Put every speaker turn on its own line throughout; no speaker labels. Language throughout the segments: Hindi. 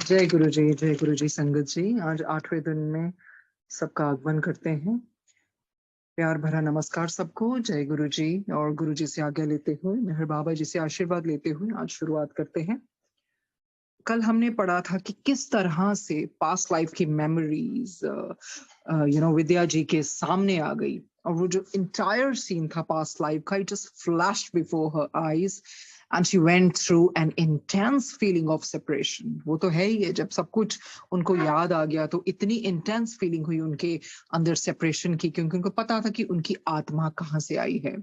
जय गुरु जी संगत जी। आज 8वें दिन में सबका आगमन करते हैं। प्यार भरा नमस्कार सबको। जय गुरु जी। और गुरु जी से आज्ञा लेते हुए, मेहर बाबा जी से आशीर्वाद लेते हुए आज शुरुआत करते हैं। कल हमने पढ़ा था कि किस तरह से पास्ट लाइफ की मेमोरीज विद्या जी के सामने आ गई, और वो जो इंटायर सीन था पास्ट लाइफ का, it just flashed before her eyes and she went through an intense feeling of separation. वो तो है ही है, जब सब कुछ उनको याद आ गया तो इतनी इंटेंस फीलिंग हुई उनके अंदर सेपरेशन की, क्योंकि उनको पता था कि उनकी आत्मा कहाँ से आई है।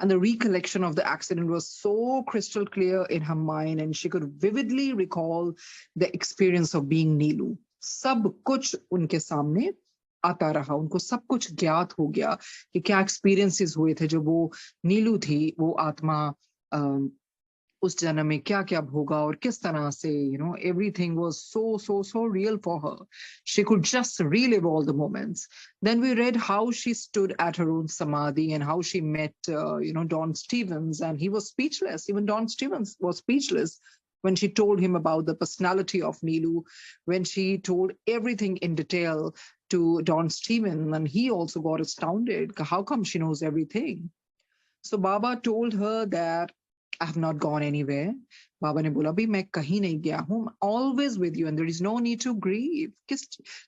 And the recollection of the accident was so crystal clear in her mind, and she could vividly recall the experience of being Neelu. सब कुछ उनके सामने आता रहा, उनको सब कुछ ज्ञात हो गया कि क्या एक्सपीरियंसेस हुए थे जब वो नीलू थी, वो आत्मा उस जन्म में क्या क्या भोगा और किस तरह से everything was so real for her. She could just relive all the moments. Then we read how she stood at her own samadhi and how she met Don Stevens, and he was speechless. Even Don Stevens was speechless when she told him about the personality of Neelu, when she told everything in detail to Don Stevens, and he also got astounded. How come she knows everything? So Baba told her that I have not gone anywhere. बाबा ने बोला, भी मैं कहीं नहीं गया हूँ, always with you and there is no need to grieve.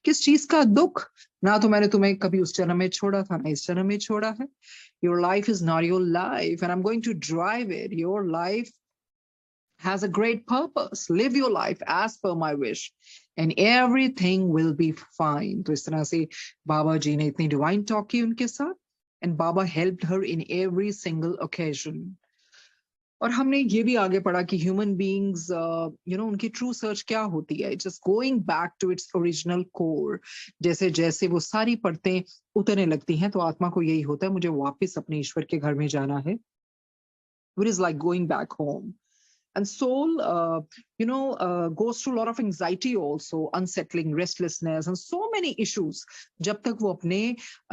किस चीज का दुख? ना तो मैंने तुम्हें कभी उस जन्म में छोड़ा था, ना इस जन्म में छोड़ा है. Your life is not your life and I'm going to drive it. Your life has a great purpose. Live your life as per my wish and everything will be fine. तो इस तरह से बाबा जी ने इतनी डिवाइन टॉक की उनके साथ, and Baba helped her in every single occasion. और हमने ये भी आगे पढ़ा कि ह्यूमन बीइंग्स उनकी ट्रू सर्च क्या होती है, just going back to its original core. जैसे जैसे वो सारी परतें उतरने लगती हैं तो आत्मा को यही होता है, मुझे वापस अपने ईश्वर के घर में जाना है. It is like going back home. And soul, goes through a lot of anxiety also, unsettling, restlessness, and so many issues. जब तक वो अपने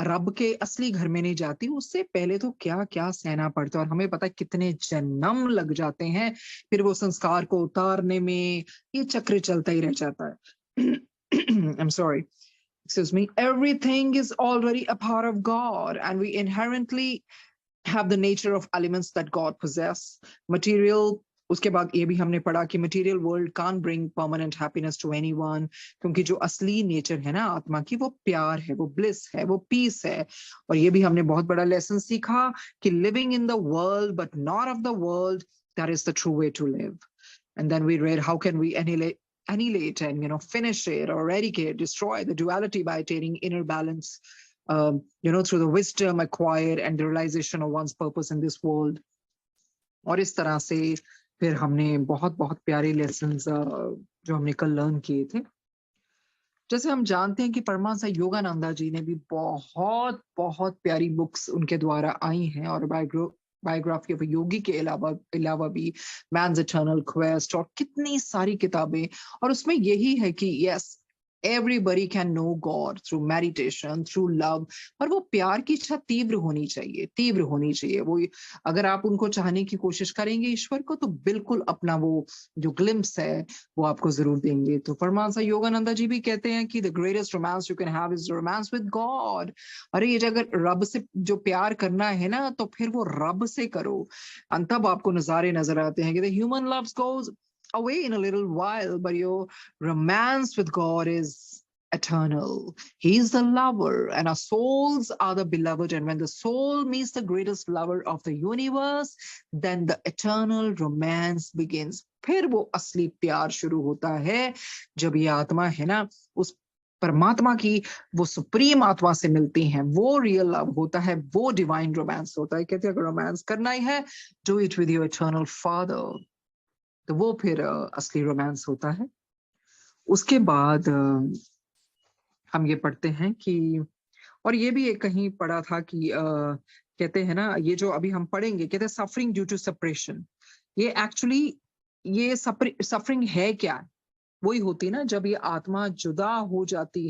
रब के असली घर में नहीं जाती, उससे पहले तो क्या क्या सहना पड़ता है. और हमें पता है कितने जन्म लग जाते हैं फिर वो संस्कार को उतारने में. ये चक्र चलता ही रह जाता है. I'm sorry. Excuse me. Everything is already a part of God, and we inherently have the nature of elements that God possess. Material, उसके बाद ये भी हमने पढ़ा कि material world can't bring permanent happiness to anyone, क्योंकि जो असली नेचर है ना आत्मा की, वो प्यार है, वो bliss है, वो peace है. और ये भी हमने बहुत बड़ा लेसन सीखा कि living in the world but not of the world, that is the true way to live. And then we read how can we annihilate and finish it or eradicate, destroy the duality by attaining inner balance, through the wisdom acquired and the realization of one's purpose in this world. और इस तरह से फिर हमने बहुत बहुत प्यारे लेसन्स जो हमने कल लर्न किए थे. जैसे हम जानते हैं कि परमाहंस योगानंदा जी ने भी बहुत बहुत प्यारी बुक्स उनके द्वारा आई हैं, और बायोग्राफी ऑफ योगी के अलावा भी मैन्स इटर्नल क्वेस्ट और कितनी सारी किताबें. और उसमें यही है कि yes, everybody can know God through meditation, through love. पर वो प्यार की इच्छा तीव्र होनी चाहिए. वो अगर आप उनको चाहने की कोशिश करेंगे ईश्वर को, तो बिल्कुल अपना वो जो ग्लिम्स है वो आपको जरूर देंगे. तो परमाहंस योगानंदा जी भी कहते हैं कि the greatest romance you can have is the romance with God. अरे ये अगर रब से जो प्यार करना है ना, तो फिर वो रब से करो. तब आपको नजारे नजर आते हैं कि the human love goes away in a little while, but your romance with God is eternal. He is the lover and our souls are the beloved, and when the soul meets the greatest lover of the universe, then the eternal romance begins. फिर वो असली प्यार शुरू होता है जब ये आत्मा है ना उस परमात्मा की वो सुप्रीम आत्मा से मिलती हैं. वो रियल लव होता है, वो डिवाइन रोमांस होता है. कहते हैं अगर रोमांस करना ही है, do it with your eternal father. तो वो फिर असली रोमांस होता है. उसके बाद हम ये पढ़ते हैं कि, और ये भी एक कहीं पढ़ा था कि कहते हैं ना, ये जो अभी हम पढ़ेंगे, कहते हैं सफरिंग ड्यू टू सेपरेशन. ये एक्चुअली ये सफरिंग है क्या? वही होती ना जब ये आत्मा जुदा हो जाती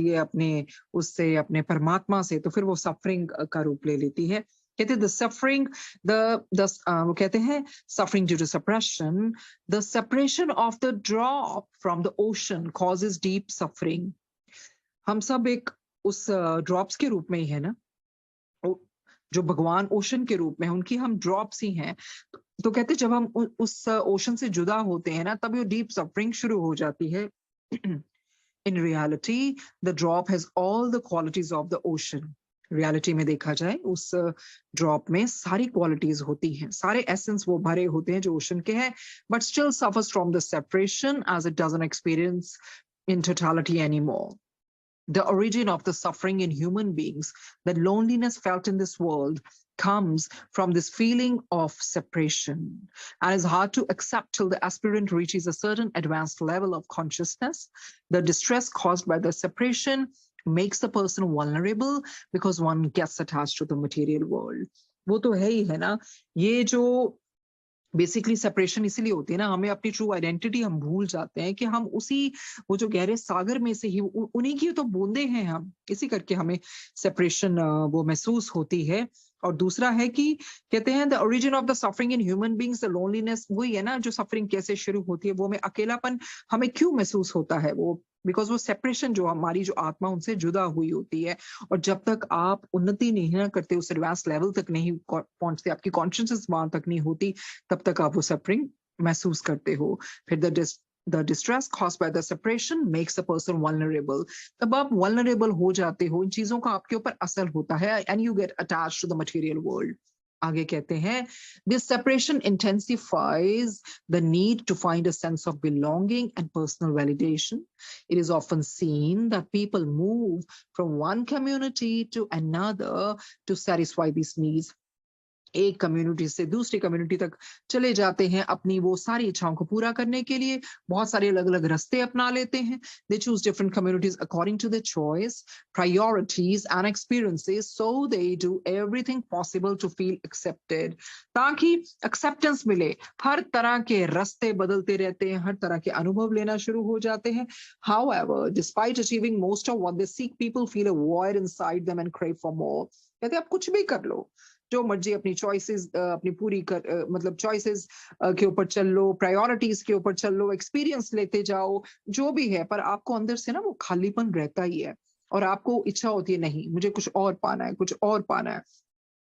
है अपने उससे, अपने परमात्मा से, तो फिर वो सफरिंग का रूप ले लेती है. कहते द सफरिंग वो कहते हैं suffering due to suppression, the separation of the drop from the ocean causes deep suffering. हम सब एक उस ड्रॉप्स के रूप में ही है ना, जो भगवान ओशन के रूप में है, उनकी हम ड्रॉप्स ही हैं। तो कहते जब हम उस ओशन से जुदा होते हैं ना, तब ये डीप सफरिंग शुरू हो जाती है। In reality the drop has all the qualities of the ocean. Reality में देखा जाए उस ड्रॉप में सारी क्वालिटीज होती हैं, सारे एसेंस वो भरे होते हैं जो ओशन के हैं, but still suffers from the separation as it doesn't experience in totality anymore. The origin of the suffering in human beings, the loneliness felt in this world, comes from this feeling of separation and is hard to accept till the aspirant reaches a certain advanced level of consciousness. The distress caused by the separation makes the person vulnerable because one gets attached to the material world. वो तो है ही है ना, ये जो बेसिकली सेपरेशन इसीलिए होती है ना, हमें अपनी ट्रू आइडेंटिटी हम भूल जाते हैं कि हम उसी वो जो गहरे सागर में से ही उन्हीं की तो बूंदे हैं हम, इसी करके हमें सेपरेशन वो महसूस होती है। और दूसरा है कि कहते हैं the origin of the suffering in human beings the loneliness, वही है ना जो सफरिंग कैसे शुरू होती है, वो हमें अकेलापन हमें क्यों महसूस होता है, वो बिकॉज वो सेपरेशन जो हमारी जो आत्मा उनसे जुदा हुई होती है। और जब तक आप उन्नति नहीं ना करते, उस एडवांस लेवल तक नहीं पहुंचते, आपकी कॉन्शियसनेस वहां तक नहीं होती, तब तक आप वो सफरिंग महसूस करते हो। फिर the distress caused by the separation makes a person vulnerable. तब आप vulnerable हो जाते हो, इन चीजों का आपके ऊपर असर होता है, and you get attached to the material world. आगे कहते हैं this separation intensifies the need to find a sense of belonging and personal validation. It is often seen that people move from one community to another to satisfy these needs. एक कम्युनिटी से दूसरी कम्युनिटी तक चले जाते हैं अपनी वो सारी इच्छाओं को पूरा करने के लिए, बहुत सारे अलग अलग रास्ते अपना लेते हैं। They choose different communities according to their choice, priorities and experiences, so they do everything possible to feel accepted. ताकि acceptance मिले, हर तरह के रास्ते बदलते रहते हैं, हर तरह के अनुभव लेना शुरू हो जाते हैं। However, despite achieving most of what they seek, people feel a void inside them and crave for more. कहते हैं आप कुछ भी कर लो, जो मर्जी अपनी चॉइसेस अपनी पूरी कर मतलब चॉइसेस के ऊपर चल लो, प्रायोरिटीज के ऊपर चल लो, एक्सपीरियंस लेते जाओ, जो भी है, पर आपको अंदर से ना वो खालीपन रहता ही है और आपको इच्छा होती है नहीं मुझे कुछ और पाना है, कुछ और पाना है।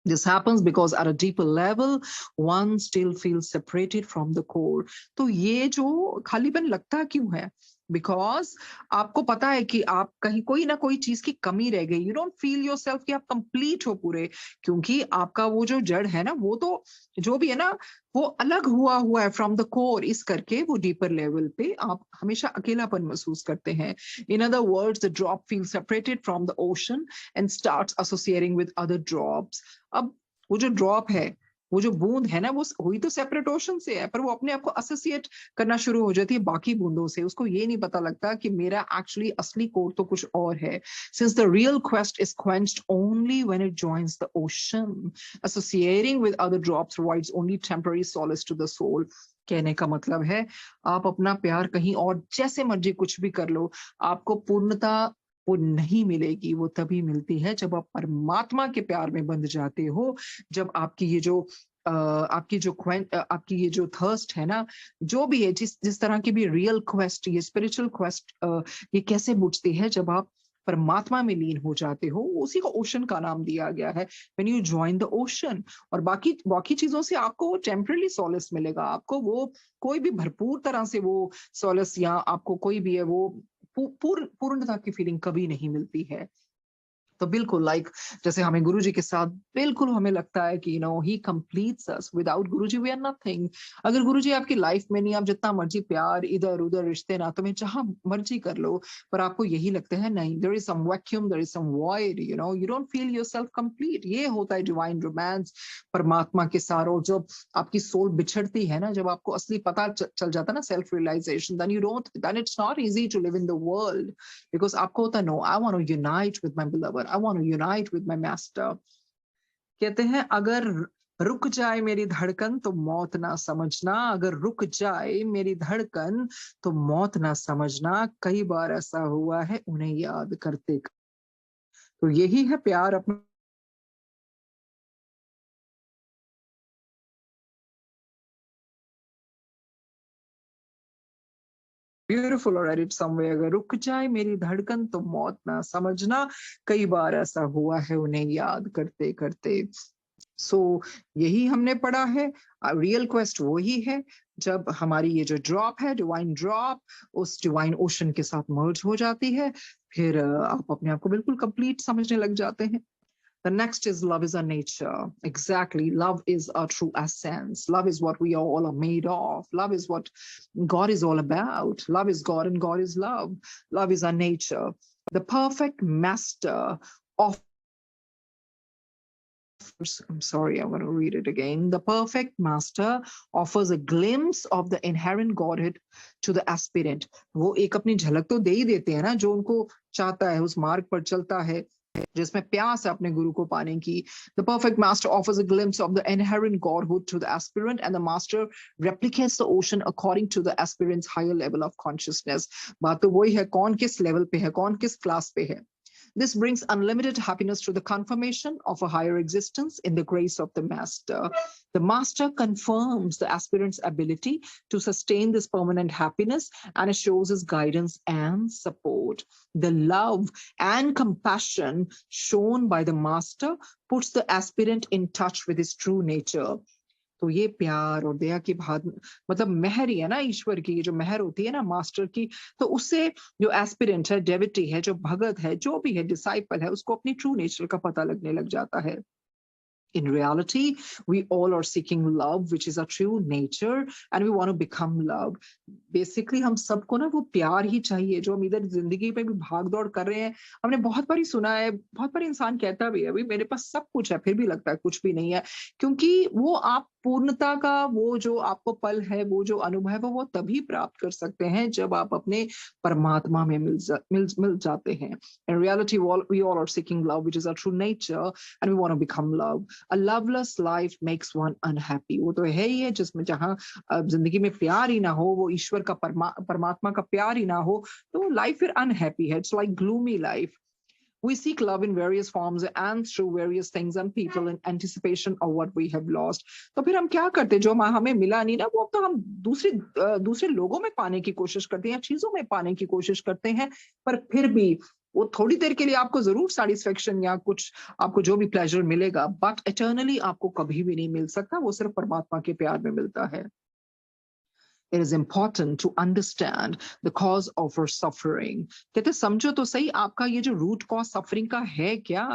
This happens because at a deeper level, one still feels separated from the core. तो ये जो खालीपन लगता क्यों है? Because आपको पता है कि आप कहीं कोई ना कोई चीज की कमी रह गई। You don't feel yourself कि आप complete हो पूरे, क्योंकि आपका वो जो जड़ है ना, वो तो जो भी है ना, वो अलग हुआ है from the core। इस करके वो deeper level पे आप हमेशा अकेलापन महसूस करते हैं। In other words, the drop feels separated from the ocean and starts associating with other drops. अब वो जो ड्रॉप है, वो जो बूंद है ना, वो हुई तो सेपरेट ओशन से है, पर वो अपने आप को एसोसिएट करना शुरू हो जाती है बाकी बूंदों से। उसको ये नहीं पता लगता कि मेरा एक्चुअली असली कोर तो कुछ और है। Since the real quest is quenched only when it joins the ocean, associating with other drops provides only temporary solace to the soul. कहने का मतलब है आप अपना प्यार कहीं और जैसे मर्जी कुछ भी कर लो, आपको पूर्णता वो नहीं मिलेगी। वो तभी मिलती है जब आप परमात्मा के प्यार में बंध जाते हो, जब आपकी ये जो आपकी ये जो थर्स्ट है ना, जो भी है, जिस तरह की भी रियल क्वेस्ट, ये स्पिरिचुअल क्वेस्ट, ये कैसे बुझती है जब आप परमात्मा में लीन हो जाते हो। उसी को ओशन का नाम दिया गया है, when you join the ocean। और बाकी बाकी चीजों से आपको वो टेम्पररी सॉलिस मिलेगा, आपको वो कोई भी भरपूर तरह से वो सॉलिस या आपको कोई भी है वो पूर्णता की फीलिंग कभी नहीं मिलती है। तो बिल्कुल जैसे हमें गुरुजी के साथ बिल्कुल हमें लगता है कि he completes us, without Guruji we are nothing. अगर गुरुजी आपकी लाइफ में नहीं, आप जितना मर्जी प्यार इधर उधर रिश्ते नातों में जहां मर्जी कर लो, पर आपको यही लगता है नहीं, there is some vacuum, there is some void, you don't feel yourself complete. ये होता है डिवाइन रोमांस परमात्मा के साथ। और जब आपकी सोल बिछड़ती है ना, जब आपको असली पता चल जाता है ना, self realization, then it's not easy to live in the world, because आपको होता है no, I want to unite with my beloved, I want to unite with my master. कहते हैं अगर रुक जाए मेरी धड़कन तो मौत ना समझना, अगर रुक जाए मेरी धड़कन तो मौत ना समझना, कई बार ऐसा हुआ है उन्हें याद करते। तो यही है प्यार अपना ब्यूटीफुल, और एडिट समवेयर, अगर रुक जाए मेरी धड़कन तो मौत ना समझना, कई बार ऐसा हुआ है उन्हें याद करते करते। सो यही हमने पढ़ा है। रियल क्वेस्ट वही है जब हमारी ये जो ड्रॉप है, डिवाइन ड्रॉप, उस डिवाइन ओशन के साथ मर्ज हो जाती है, फिर आप अपने आप को बिल्कुल कंप्लीट समझने लग जाते हैं। The next is love is our nature. Exactly. Love is our true essence. Love is what we all are made of. Love is what God is all about. Love is God and God is love. Love is our nature. The perfect master of I'm sorry, I'm going to read it again. The perfect master offers a glimpse of the inherent Godhead to the aspirant. वो एक अपनी झलक तो दे ही देते हैं ना, जो उनको चाहता है, उस मार्ग पर चलता है, जिसमें प्यास है अपने गुरु को पाने की. The perfect master offers a glimpse of the inherent Godhood to the aspirant, and the master replicates the ocean according to the aspirant's higher level of consciousness. बात तो वही है, कौन किस लेवल पे है, कौन किस क्लास पे है. This brings unlimited happiness to the confirmation of a higher existence in the grace of the master. The master confirms the aspirant's ability to sustain this permanent happiness and shows his guidance and support. The love and compassion shown by the master puts the aspirant in touch with his true nature. तो ये प्यार और दया की भात मतलब मेहर ही है ना ईश्वर की, जो मेहर होती है ना मास्टर की, तो उससे जो एस्पिरेंट है, डेविटी है, जो भगत है, जो भी है, डिसाइपल है, उसको अपनी ट्रू नेचर का पता लगने लग जाता है. In reality, we all are seeking love, which is our true nature, and we want to become love. Basically, हम सबको ना वो प्यार ही चाहिए जो हम इधर जिंदगी पे भी भाग दौड़ कर रहे हैं. हमने बहुत बारी सुना है, बहुत बारी इंसान कहता भी है, भाई मेरे पास सब कुछ है, फिर भी लगता है कुछ भी नहीं है, क्योंकि वो आप पूर्णता का वो जो आपको पल है, वो जो अनुभव है, वो तभी प्राप्त कर सकते हैं जब आप अपने परमात्मा में मिल जाते हैं. In reality, we all are seeking love, which is our true nature, and we want to become love. A loveless life makes one unhappy. वो तो है ही है, जिसमें जहां जिंदगी में प्यार ही ना हो, वो ईश्वर का परमात्मा का प्यार ही ना हो, तो लाइफ फिर अनहैप्पी है. It's like gloomy life. We seek love in various forms and through various things and people in anticipation of what we have lost. तो फिर हम क्या करते हैं, जो हमें मिला नहीं ना, वो तो हम दूसरे लोगों में पाने की कोशिश करते हैं, चीजों में पाने की कोशिश करते हैं, पर फिर भी वो थोड़ी देर के लिए आपको जरूर सेटिस्फेक्शन या कुछ आपको जो भी प्लेजर मिलेगा, बट इटर्नली आपको कभी भी नहीं मिल सकता. वो सिर्फ परमात्मा के प्यार में मिलता है. It is important to understand the cause of our suffering. कहते समझो तो सही आपका ये जो root cause suffering का है क्या?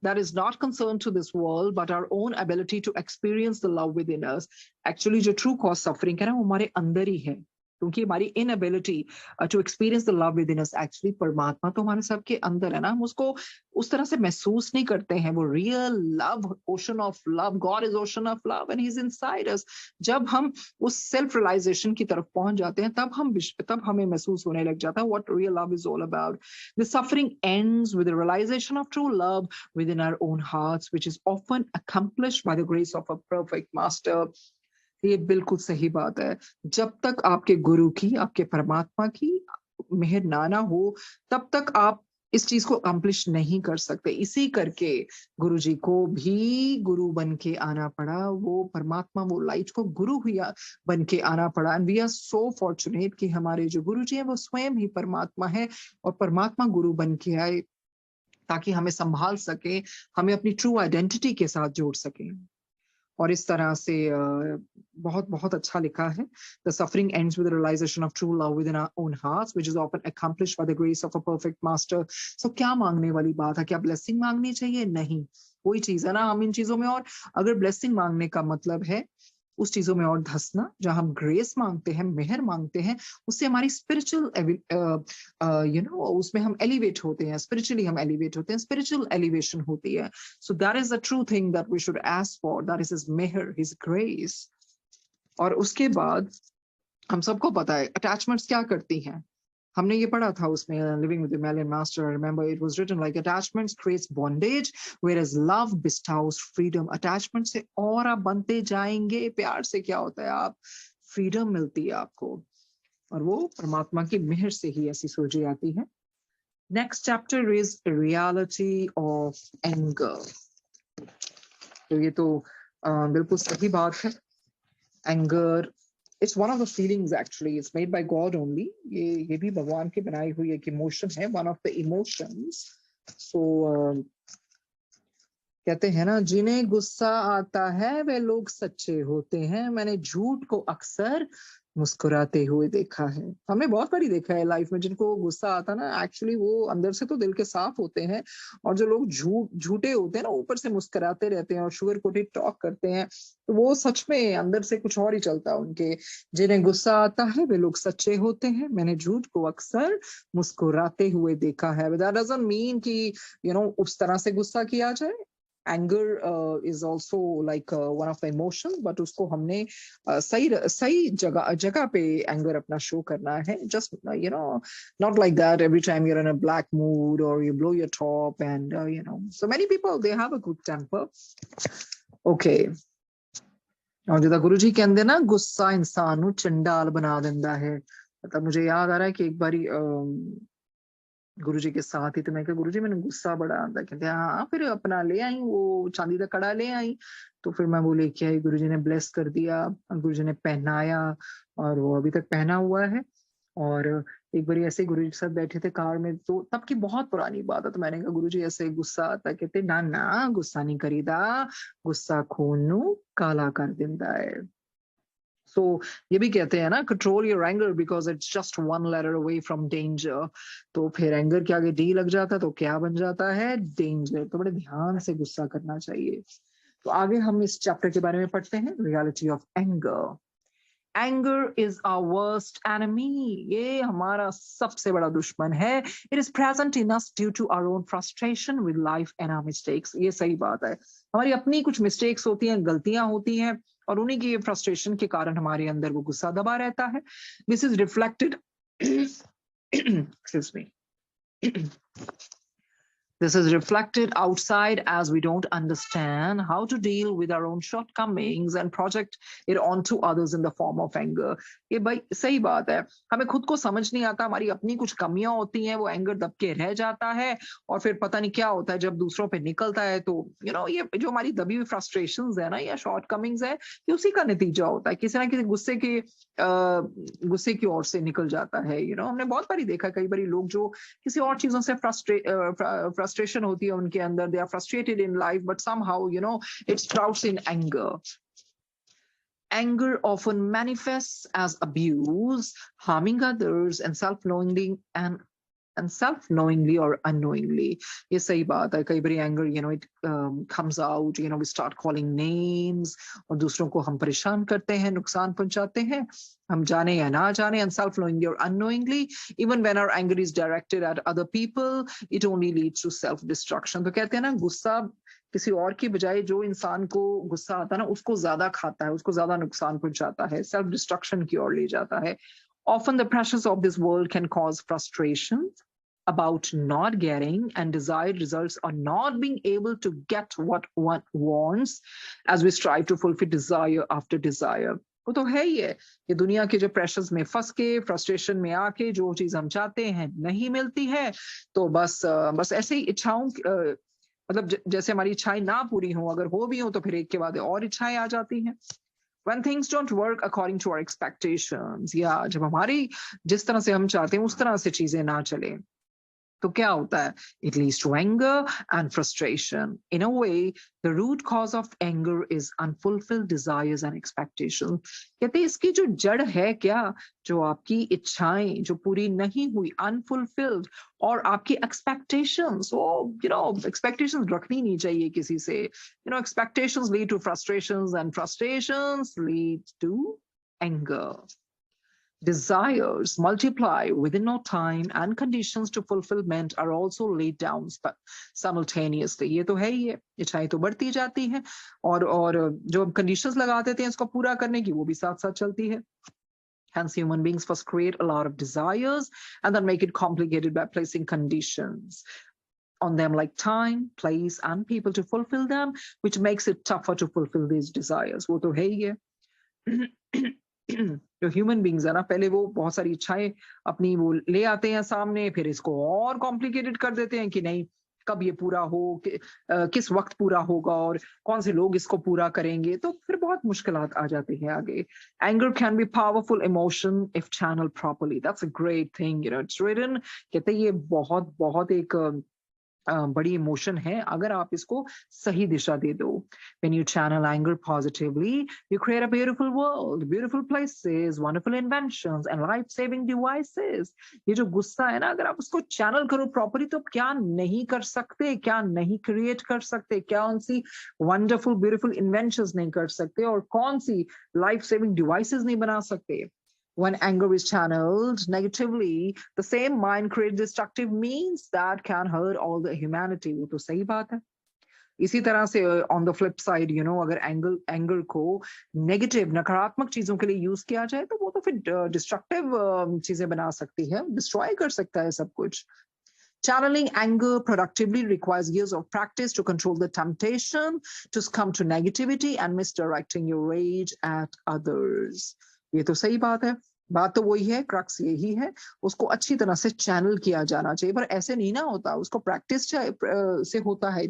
That is not concerned to this world, but our own ability to experience the love within us. Actually, जो true cause suffering है ना, वो हमारे अंदर ही है. क्योंकि हमारी inability to experience the love within us, actually परमात्मा तो हमारे सबके अंदर है ना, हम उसको उस तरह से महसूस नहीं करते हैं. वो real love, ocean of love, God is ocean of love and he is inside us. जब हम उस सेल्फ रियलाइजेशन की तरफ पहुंच जाते हैं, तब हमें महसूस होने लग जाता है what real love is all about. The suffering ends with the realization of true love within our own hearts, which is often accomplished by the grace of a perfect master. ये बिल्कुल सही बात है. जब तक आपके गुरु की, आपके परमात्मा की मेहर ना हो, तब तक आप इस चीज को अकम्प्लिश नहीं कर सकते. इसी करके गुरु जी को भी गुरु बन के आना पड़ा. वो परमात्मा, वो लाइट को गुरु हुआ बन के आना पड़ा. And we are so fortunate कि हमारे जो गुरु जी हैं वो स्वयं ही परमात्मा है, और परमात्मा गुरु बन के आए ताकि हमें संभाल सके, हमें अपनी ट्रू आइडेंटिटी के साथ जोड़ सके. और इस तरह से बहुत बहुत अच्छा लिखा है. The suffering ends with the realization of true love within our own hearts, which is often accomplished by the grace of a perfect master. So क्या मांगने वाली बात है? क्या ब्लेसिंग मांगनी चाहिए? नहीं. वही चीज है ना, हम इन चीजों में, और अगर ब्लेसिंग मांगने का मतलब है उस चीजों में और धंसना, जहां हम ग्रेस मांगते हैं, मेहर मांगते हैं, उससे हमारी स्पिरिचुअल उसमें हम एलिवेट होते हैं, स्पिरिचुअली हम एलिवेट होते हैं, स्पिरिचुअल एलिवेशन होती है. So that is the true thing that we should ask for. That is his मेहर, हिज ग्रेस. और उसके बाद हम सबको पता है अटैचमेंट्स क्या करती हैं. हमने ये पढ़ा था उसमें living with the Himalayan master. Remember it was written like attachments creates bondage whereas love bestows freedom. Attachment से और आप बनते जाएंगे. प्यार से क्या होता है, आप फ्रीडम मिलती है आपको, और वो परमात्मा की मेहर से ही ऐसी सोची आती है. Next chapter is reality of anger. तो ये तो बिल्कुल सही बात है. Anger It's one of the feelings actually. It's made by God only. ये भी भगवान की बनाई हुई एक इमोशन है, one of the emotions. So कहते हैं ना, जिन्हें गुस्सा आता है वे लोग सच्चे होते हैं, मैंने झूठ को अक्सर मुस्कुराते हुए देखा है। हमने बहुत बारी देखा है लाइफ में, जिनको गुस्सा आता ना, एक्चुअली वो अंदर से तो दिल के साफ होते हैं, और जो लोग झूठे होते हैं ना, ऊपर से मुस्कुराते रहते हैं और शुगर कोटेड टॉक करते हैं, तो वो सच में अंदर से कुछ और ही चलता है उनके। जिन्हें गुस्सा आता है वे लोग सच्चे होते हैं, मैंने झूठ को अक्सर मुस्कुराते हुए देखा है। दैट डजंट मीन कि उस तरह से गुस्सा किया जाए। Anger is also like one of the emotion, but उसको हमने सही सही जगह पे एंगर अपना शो करना है। Just not like that every time you're in a black mood or you blow your top, and so many people, they have a good temper. Okay. और जिदा गुरु जी कहते ना, गुस्सा इंसान ਨੂੰ ਚੰਡਾਲ ਬਣਾ ਦਿੰਦਾ है। मतलब मुझे याद आ रहा है कि एक बारी गुरु जी के साथ ही, तो मैं कहा गुरु जी मैंने गुस्सा बड़ा आता। कहते हाँ, फिर अपना ले आई वो चांदी का कड़ा ले आई, तो फिर मैं वो लेके आई, गुरु जी ने ब्लेस कर दिया, गुरु जी ने पहनाया, और वो अभी तक पहना हुआ है। और एक बार ऐसे गुरु जी के साथ बैठे थे कार में, तो तब की बहुत पुरानी बात है, तो मैंने कहा गुरु जी ऐसे गुस्सा आता। कहते ना ना, गुस्सा नहीं करीदा, गुस्सा खून नू काला कर दिंदा है। So ये भी कहते हैं ना, control your anger because it's just one letter away from danger. तो फिर एंगर के आगे डी लग जाता है तो क्या बन जाता है, डेंजर। तो बड़े ध्यान से गुस्सा करना चाहिए। तो आगे हम इस चैप्टर के बारे में पढ़ते हैं, reality of anger. Anger is our worst enemy, ये हमारा सबसे बड़ा दुश्मन है। It is present in us due to our own frustration with life and our mistakes. ये सही बात है, हमारी अपनी कुछ मिस्टेक्स होती हैं, गलतियां होती हैं, और उन्हीं की फ्रस्ट्रेशन के कारण हमारे अंदर वो गुस्सा दबा रहता है। This is reflected excuse me This is reflected outside as we don't understand how to deal with our own shortcomings and project it onto others in the form of anger. ये भाई सही बात है, हमें खुद को समझ नहीं आता, हमारी अपनी कुछ कमियां होती हैं, वो एंगर दब के रह जाता है, और फिर पता नहीं क्या होता है जब दूसरों पे निकलता है। तो ये जो हमारी दबी हुई फ्रस्ट्रेशंस है ना, या शॉर्टकमिंग्स है, ये उसी का नतीजा होता है, किसी ना किसी गुस्से की ओर से निकल जाता है। हमने बहुत बारी देखा, कई बारी लोग जो किसी और चीजों से फ्रस्ट्रेशन होती है उनके अंदर, they are frustrated in life, but somehow it sprouts in anger. Anger often manifests as abuse, harming others, and self-knowingly or unknowingly. ये सही बात है, कई बार anger it comes out, we start calling names, और दूसरों को हम परेशान करते हैं, नुकसान पहुंचाते हैं, हम जाने या ना जाने, and self-knowingly or unknowingly. Even when our anger is directed at other people, it only leads to self-destruction. तो कहते हैं ना, गुस्सा किसी और की बजाय जो इंसान को गुस्सा आता है ना, उसको ज्यादा खाता है, उसको ज्यादा नुकसान पहुंचाता है, सेल्फ डिस्ट्रक्शन की ओर ले जाता है। Often the pressures of this world can cause frustration about not getting and desired results, or not being able to get what one wants as we strive to fulfill desire after desire. वो तो है ही है, ये दुनिया के जो प्रेशर्स में फंस के, फ्रस्ट्रेशन में आके जो चीज हम चाहते हैं नहीं मिलती है, तो बस ऐसे ही इच्छाओं, मतलब जैसे हमारी इच्छाएं ना पूरी हो, अगर हो भी हो तो फिर एक के बाद और इच्छाएं आ जाती हैं। When things don't work according to our expectations, या जब हमारी जिस तरह से हम चाहते हैं उस तरह से चीजें ना चले, तो क्या होता है, it leads to anger and frustration. In a way, the root cause of anger is unfulfilled desires and expectations. कहते हैं इसकी जो जड़ है क्या, जो आपकी इच्छाएं जो पूरी नहीं हुई, unfulfilled, और आपकी expectations, expectations रखनी नहीं चाहिए किसी से। Expectations lead to frustrations, and frustrations lead to anger. Desires multiply within no time, and conditions to fulfillment are also laid down simultaneously. ये तो है ही है, इच्छाएं तो बढ़ती जाती हैं, और जो हम conditions लगा देते हैं इसको पूरा करने की, वो भी साथ साथ चलती है। Hence, human beings first create a lot of desires and then make it complicated by placing conditions on them like time, place, and people to fulfill them, which makes it tougher to fulfill these desires. वो तो है ही है। जो ह्यूमन बींग्स है ना, पहले वो बहुत सारी इच्छाएं अपनी वो ले आते हैं सामने, फिर इसको और कॉम्प्लिकेटेड कर देते हैं कि नहीं कब ये पूरा हो, किस वक्त पूरा होगा और कौन से लोग इसको पूरा करेंगे, तो फिर बहुत मुश्किलात आ जाती है आगे। Anger can be powerful emotion if channel properly, that's a great thing, it's written. कहते हैं ये बहुत बहुत एक बड़ी इमोशन है अगर आप इसको सही दिशा दे दो। When you channel anger positively, you create a beautiful world, beautiful places, wonderful inventions and life-saving devices. ये जो गुस्सा है ना, अगर आप उसको चैनल करो प्रॉपरली तो क्या नहीं कर सकते, क्या नहीं क्रिएट कर सकते, क्या कौन सी वंडरफुल ब्यूटीफुल इन्वेंशंस नहीं कर सकते और कौन सी लाइफ सेविंग डिवाइसेस नहीं बना सकते। When anger is channeled negatively, the same mind creates destructive means that can hurt all the humanity. वो तो सही बात है। इसी तरह से ऑन द फ्लिप साइड अगर एंगर को नेगेटिव नकारात्मक चीजों के लिए यूज किया जाए तो वो तो फिर डिस्ट्रक्टिव चीजें बना सकती है, डिस्ट्रॉय कर सकता है सब कुछ। Channeling anger productively requires years of practice to control the temptation to succumb to negativity and misdirecting your rage at others. ये तो सही बात है। बात तो वही है, क्रक्स यही है, उसको अच्छी तरह से चैनल किया जाना चाहिए, पर ऐसे नहीं ना होता, उसको प्रैक्टिस से होता है।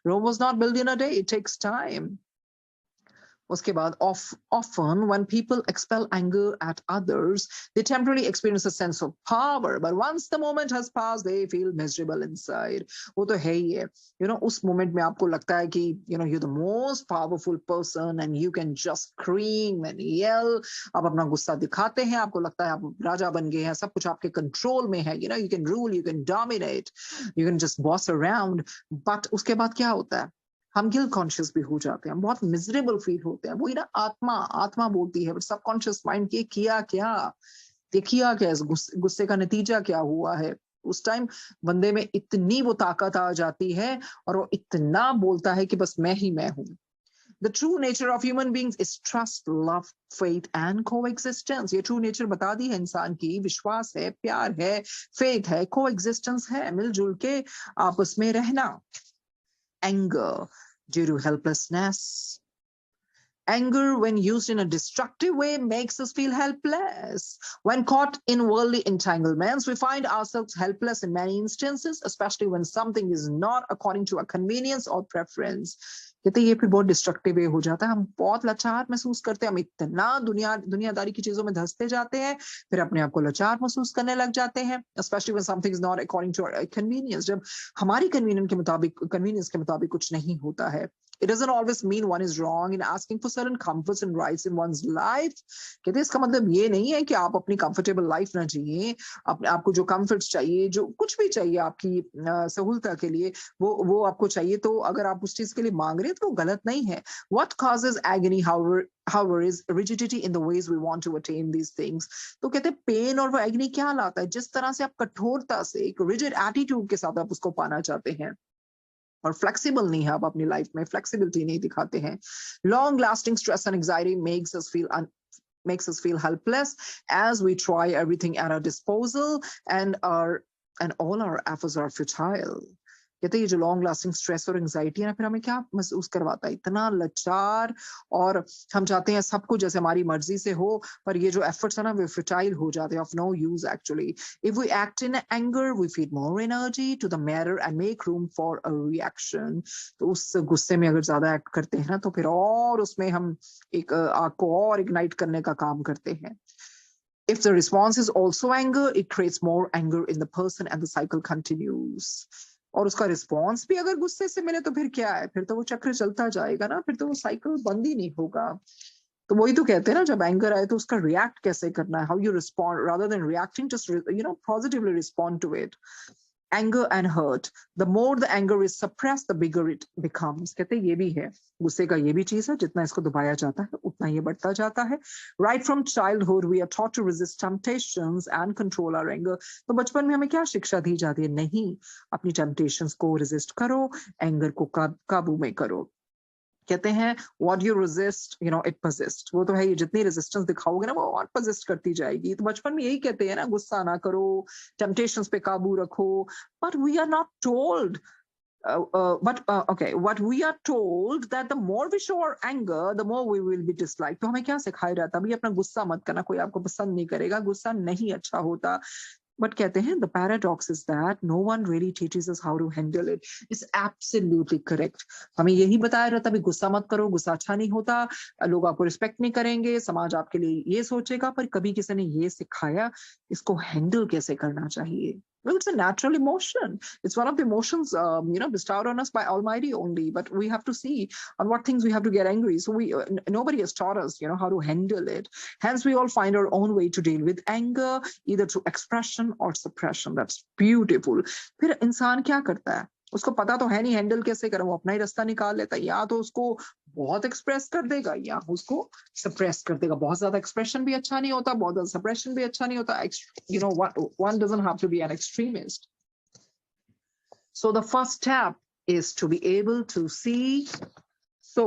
Rome was not built in a day, it takes time. उसके बाद often when people expel anger at others, they temporarily experience a sense of power, but once the moment has passed, they feel miserable inside. वो तो है ही है, उस मोमेंट में आपको लगता है कि you're the most powerful person and you can just scream and yell. आप अपना गुस्सा दिखाते हैं, आपको लगता है आप राजा बन गए हैं, सब कुछ आपके कंट्रोल में है, you can rule, you can dominate, you can just boss around. but उसके बाद क्या होता है, हम गिल्ट कॉन्शियस भी हो जाते हैं, हम बहुत मिजरेबल फील होते हैं। वही ना, आत्मा बोलती है, सबकॉन्शियस माइंड के किया क्या, देखिए क्या, गुस्से का नतीजा क्या हुआ है। उस टाइम बंदे में इतनी वो ताकत आ जाती है और वो इतना बोलता है कि बस मैं ही मैं हूं। The true nature of human beings is trust, love, faith and coexistence. ये true nature बता दी है इंसान की, विश्वास है, प्यार है, faith है, coexistence है, मिलजुल के आपस में रहना। Anger due to helplessness. Anger, when used in a destructive way, makes us feel helpless. When caught in worldly entanglements, we find ourselves helpless in many instances, especially when something is not according to our convenience or preference. कहते ये फिर बहुत डिस्ट्रक्टिव वे हो जाता है, हम बहुत लाचार महसूस करते हैं, हम इतना दुनियादारी की चीजों में धंसते जाते हैं, फिर अपने आप को लाचार महसूस करने लग जाते हैं, especially when something is not according to our convenience. जब हमारी कन्वीनियंस के मुताबिक कुछ नहीं होता है। It doesn't always mean one is wrong in asking for certain comforts and rights in one's life. कहते हैं इसका मतलब ये नहीं है कि आप अपनी कंफर्टेबल लाइफ ना जिए, आपको जो कंफर्ट्स चाहिए, जो कुछ भी चाहिए आपकी सहूलता के लिए, वो आपको चाहिए, तो अगर आप उस चीज के लिए मांग रहे हैं तो वो गलत नहीं है। What causes agony, however, is rigidity in the ways we want to attain these things. तो कहते हैं पेन और वो एग्नी क्या लाता है, जिस तरह से आप कठोरता से एक रिजिड एटीट्यूड के साथ आप उसको पाना चाहते हैं और फ्लेक्सिबल नहीं है, आप अपनी लाइफ में फ्लेक्सिबिलिटी नहीं दिखाते हैं। Long lasting stress and anxiety makes us feel helpless as we try everything at our disposal and all our efforts are futile. कहते हैं ये जो लॉन्ग लास्टिंग स्ट्रेस और एंजाइटी है ना, फिर हमें क्या महसूस करवाता है, इतना लाचार, और हम चाहते हैं सब कुछ जैसे हमारी मर्जी से हो, पर ये जो एफर्ट्स है ना वो फर्टाइल हो जाते हैं, of no use actually. If we act in anger we feed more energy to the matter and make room for a reaction. तो उस गुस्से में अगर ज्यादा एक्ट करते हैं ना तो फिर और उसमें हम एक आग को और इग्नाइट करने का काम करते हैं। If the response is also anger, it creates more anger in the person and the cycle continues. और उसका रिस्पॉन्स भी अगर गुस्से से मिले तो फिर क्या है, फिर तो वो चक्र चलता जाएगा ना, फिर तो वो साइकिल बंद ही नहीं होगा। तो वही तो कहते हैं ना, जब एंगर आए तो उसका रिएक्ट कैसे करना है, how you respond rather than reacting, just positively respond to it. Anger and hurt, the more the anger is suppressed, the bigger it becomes. कहते हैं ये भी है, गुस्से का ये भी चीज है, जितना इसको दबाया जाता है उतना ये बढ़ता जाता है। Right from childhood we are taught to resist temptations and control our anger. तो बचपन में हमें क्या शिक्षा दी जाती है, नहीं, अपनी temptations को resist करो, anger को काबू में करो। कहते हैं what you resist, it persists. वो तो है, ये जितनी रेजिस्टेंस दिखाओगे ना वो और परसिस्ट करती जाएगी। तो बचपन में यही कहते हैं ना, गुस्सा ना करो, टेम्पटेशंस पे काबू रखो, but we are not told what we are told that the more we show our anger, the more we will be disliked. तो हमें क्या सिखाया जाता है, अभी अपना गुस्सा मत करना, कोई आपको पसंद नहीं करेगा, गुस्सा नहीं अच्छा होता। बट कहते हैं the paradox is that no one really teaches us how to handle it. It's absolutely correct. हमें यही बताया रहता है गुस्सा मत करो, गुस्सा अच्छा नहीं होता, लोग आपको रिस्पेक्ट नहीं करेंगे, समाज आपके लिए ये सोचेगा, पर कभी किसी ने ये सिखाया इसको हैंडल कैसे करना चाहिए. Well, it's a natural emotion. It's one of the emotions, bestowed on us by Almighty only. But we have to see on what things we have to get angry. So nobody has taught us, how to handle it. Hence, we all find our own way to deal with anger, either through expression or suppression. That's beautiful. फिर इंसान क्या करता है? उसको पता तो है नहीं हैंडल कैसे करें, वो अपना ही रास्ता निकाल लेता है. या तो उसको बहुत एक्सप्रेस कर देगा या उसको सप्रेस कर देगा. बहुत ज्यादा एक्सप्रेशन भी अच्छा नहीं होता, बहुत ज्यादा सप्रेशन भी अच्छा नहीं होता. One doesn't have to be an extremist. So the first step is to be able to see. So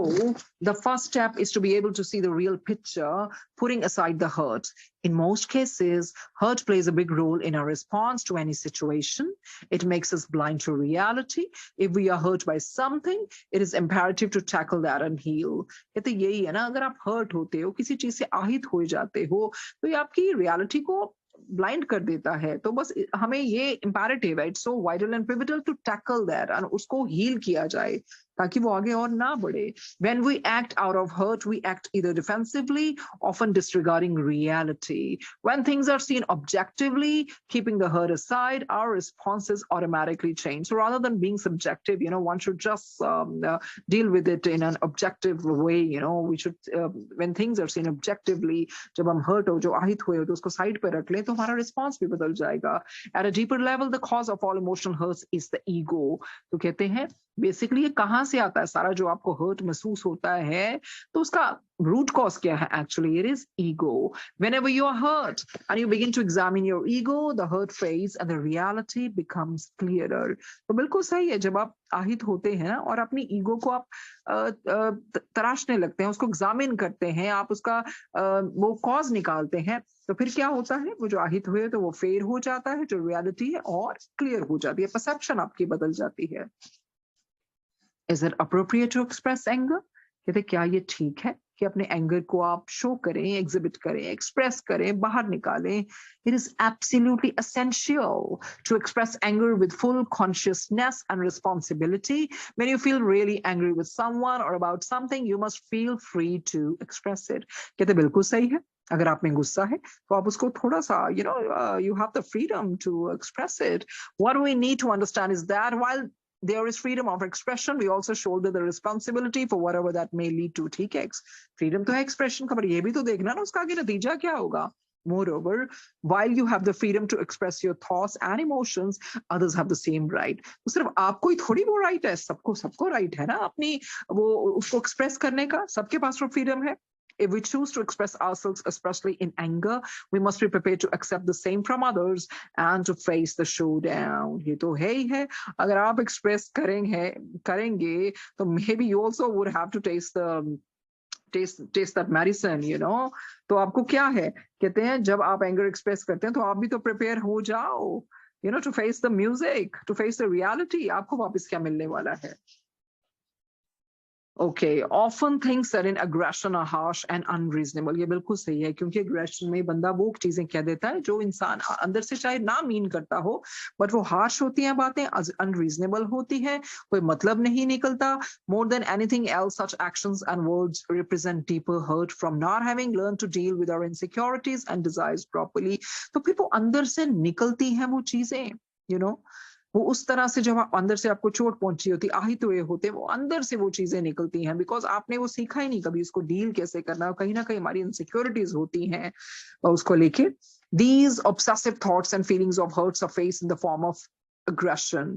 the first step is to be able to see the real picture, putting aside the hurt. In most cases, hurt plays a big role in our response to any situation. It makes us blind to reality. If we are hurt by something, it is imperative to tackle that and heal. कहते यही है ना, अगर आप hurt होते हो, किसी चीज से आहित हो जाते हो, तो ये आपकी reality को ब्लाइंड कर देता है. तो बस हमें ये इंपैरेटिव है, it's so vital and pivotal to tackle that and उसको हील किया जाए ताकि वो आगे और ना बढ़े. When we act out of hurt, we act either defensively, often disregarding reality. When things are seen objectively, keeping the hurt aside, our responses automatically change. So rather than being subjective, one should just deal with it in an objective way. We should, when things are seen objectively, जब हम hurt हो, जो आहित हुए हो, तो उसको साइड पे रख ले, तो हमारा response भी बदल जाएगा. At a deeper level, the cause of all emotional hurts is the ego. तो कहते हैं बेसिकली ये कहां से आता है सारा जो आपको हर्ट महसूस होता है, तो उसका रूट कॉज क्या है? Actually it is ego. Whenever you are hurt and you begin to examine your ego, the hurt fades and the reality becomes clearer. तो बिल्कुल सही है, जब आप आहित होते हैं और अपनी ईगो को आप तराशने लगते हैं, उसको एग्जामिन करते हैं, आप उसका वो कॉज निकालते हैं, तो फिर क्या होता है? वो जो आहित हुए तो वो फेड हो जाता है, जो रियलिटी है और क्लियर हो जाती है, परसेप्शन आपकी बदल जाती है. Is it appropriate to express anger? कहते क्या ये ठीक है कि अपने एंगर को आप शो करें, एग्जिबिट करें, एक्सप्रेस करें, बाहर निकालें? It is absolutely essential to express anger with full consciousness and responsibility. When you feel really angry with someone or about something, you must feel free to express it. कहते बिल्कुल सही है. अगर आप में गुस्सा है तो आप उसको थोड़ा सा you have the freedom to express it. What we need to understand is that while there is freedom of expression, we also shoulder the responsibility for whatever that may lead to. ठीक है, freedom तो है expression का, पर ये भी तो देखना ना उसका आगे नतीजा क्या होगा. Moreover, while you have the freedom to express your thoughts and emotions, others have the same right. तो सिर्फ आपको ही थोड़ी वो right है, सबको right है ना अपनी वो उसको express करने का. सबके पास वो freedom है. If we choose to express ourselves, especially in anger, we must be prepared to accept the same from others and to face the showdown. ये तो है ही है. अगर आप express करेंगे, तो maybe you also would have to taste that medicine, तो आपको क्या है? कहते हैं जब आप anger express करते हैं, तो आप भी तो prepare हो जाओ, to face the music, to face the reality. आपको वापस क्या मिलने वाला है? Okay, often things said in aggression are harsh and unreasonable. ये बिल्कुल सही है, क्योंकि aggression में बंदा वो चीजें कह देता है जो इंसान अंदर से चाहे ना मीन करता हो, बट वो harsh होती हैं बातें, unreasonable होती हैं, कोई मतलब नहीं निकलता. More than anything else, such actions and words represent deeper hurt from not having learned to deal with our insecurities and desires properly. तो फिर वो अंदर से निकलती हैं वो चीजें, वो उस तरह से जब अंदर से आपको चोट पहुंची होती, आहित हुए होते, वो अंदर से वो चीजें निकलती हैं, बिकॉज आपने वो सीखा ही नहीं कभी उसको डील कैसे करना. कहीं ना कहीं हमारी इनसिक्योरिटीज होती हैं उसको लेके. These obsessive thoughts and feelings of hurt surface in the form of aggression.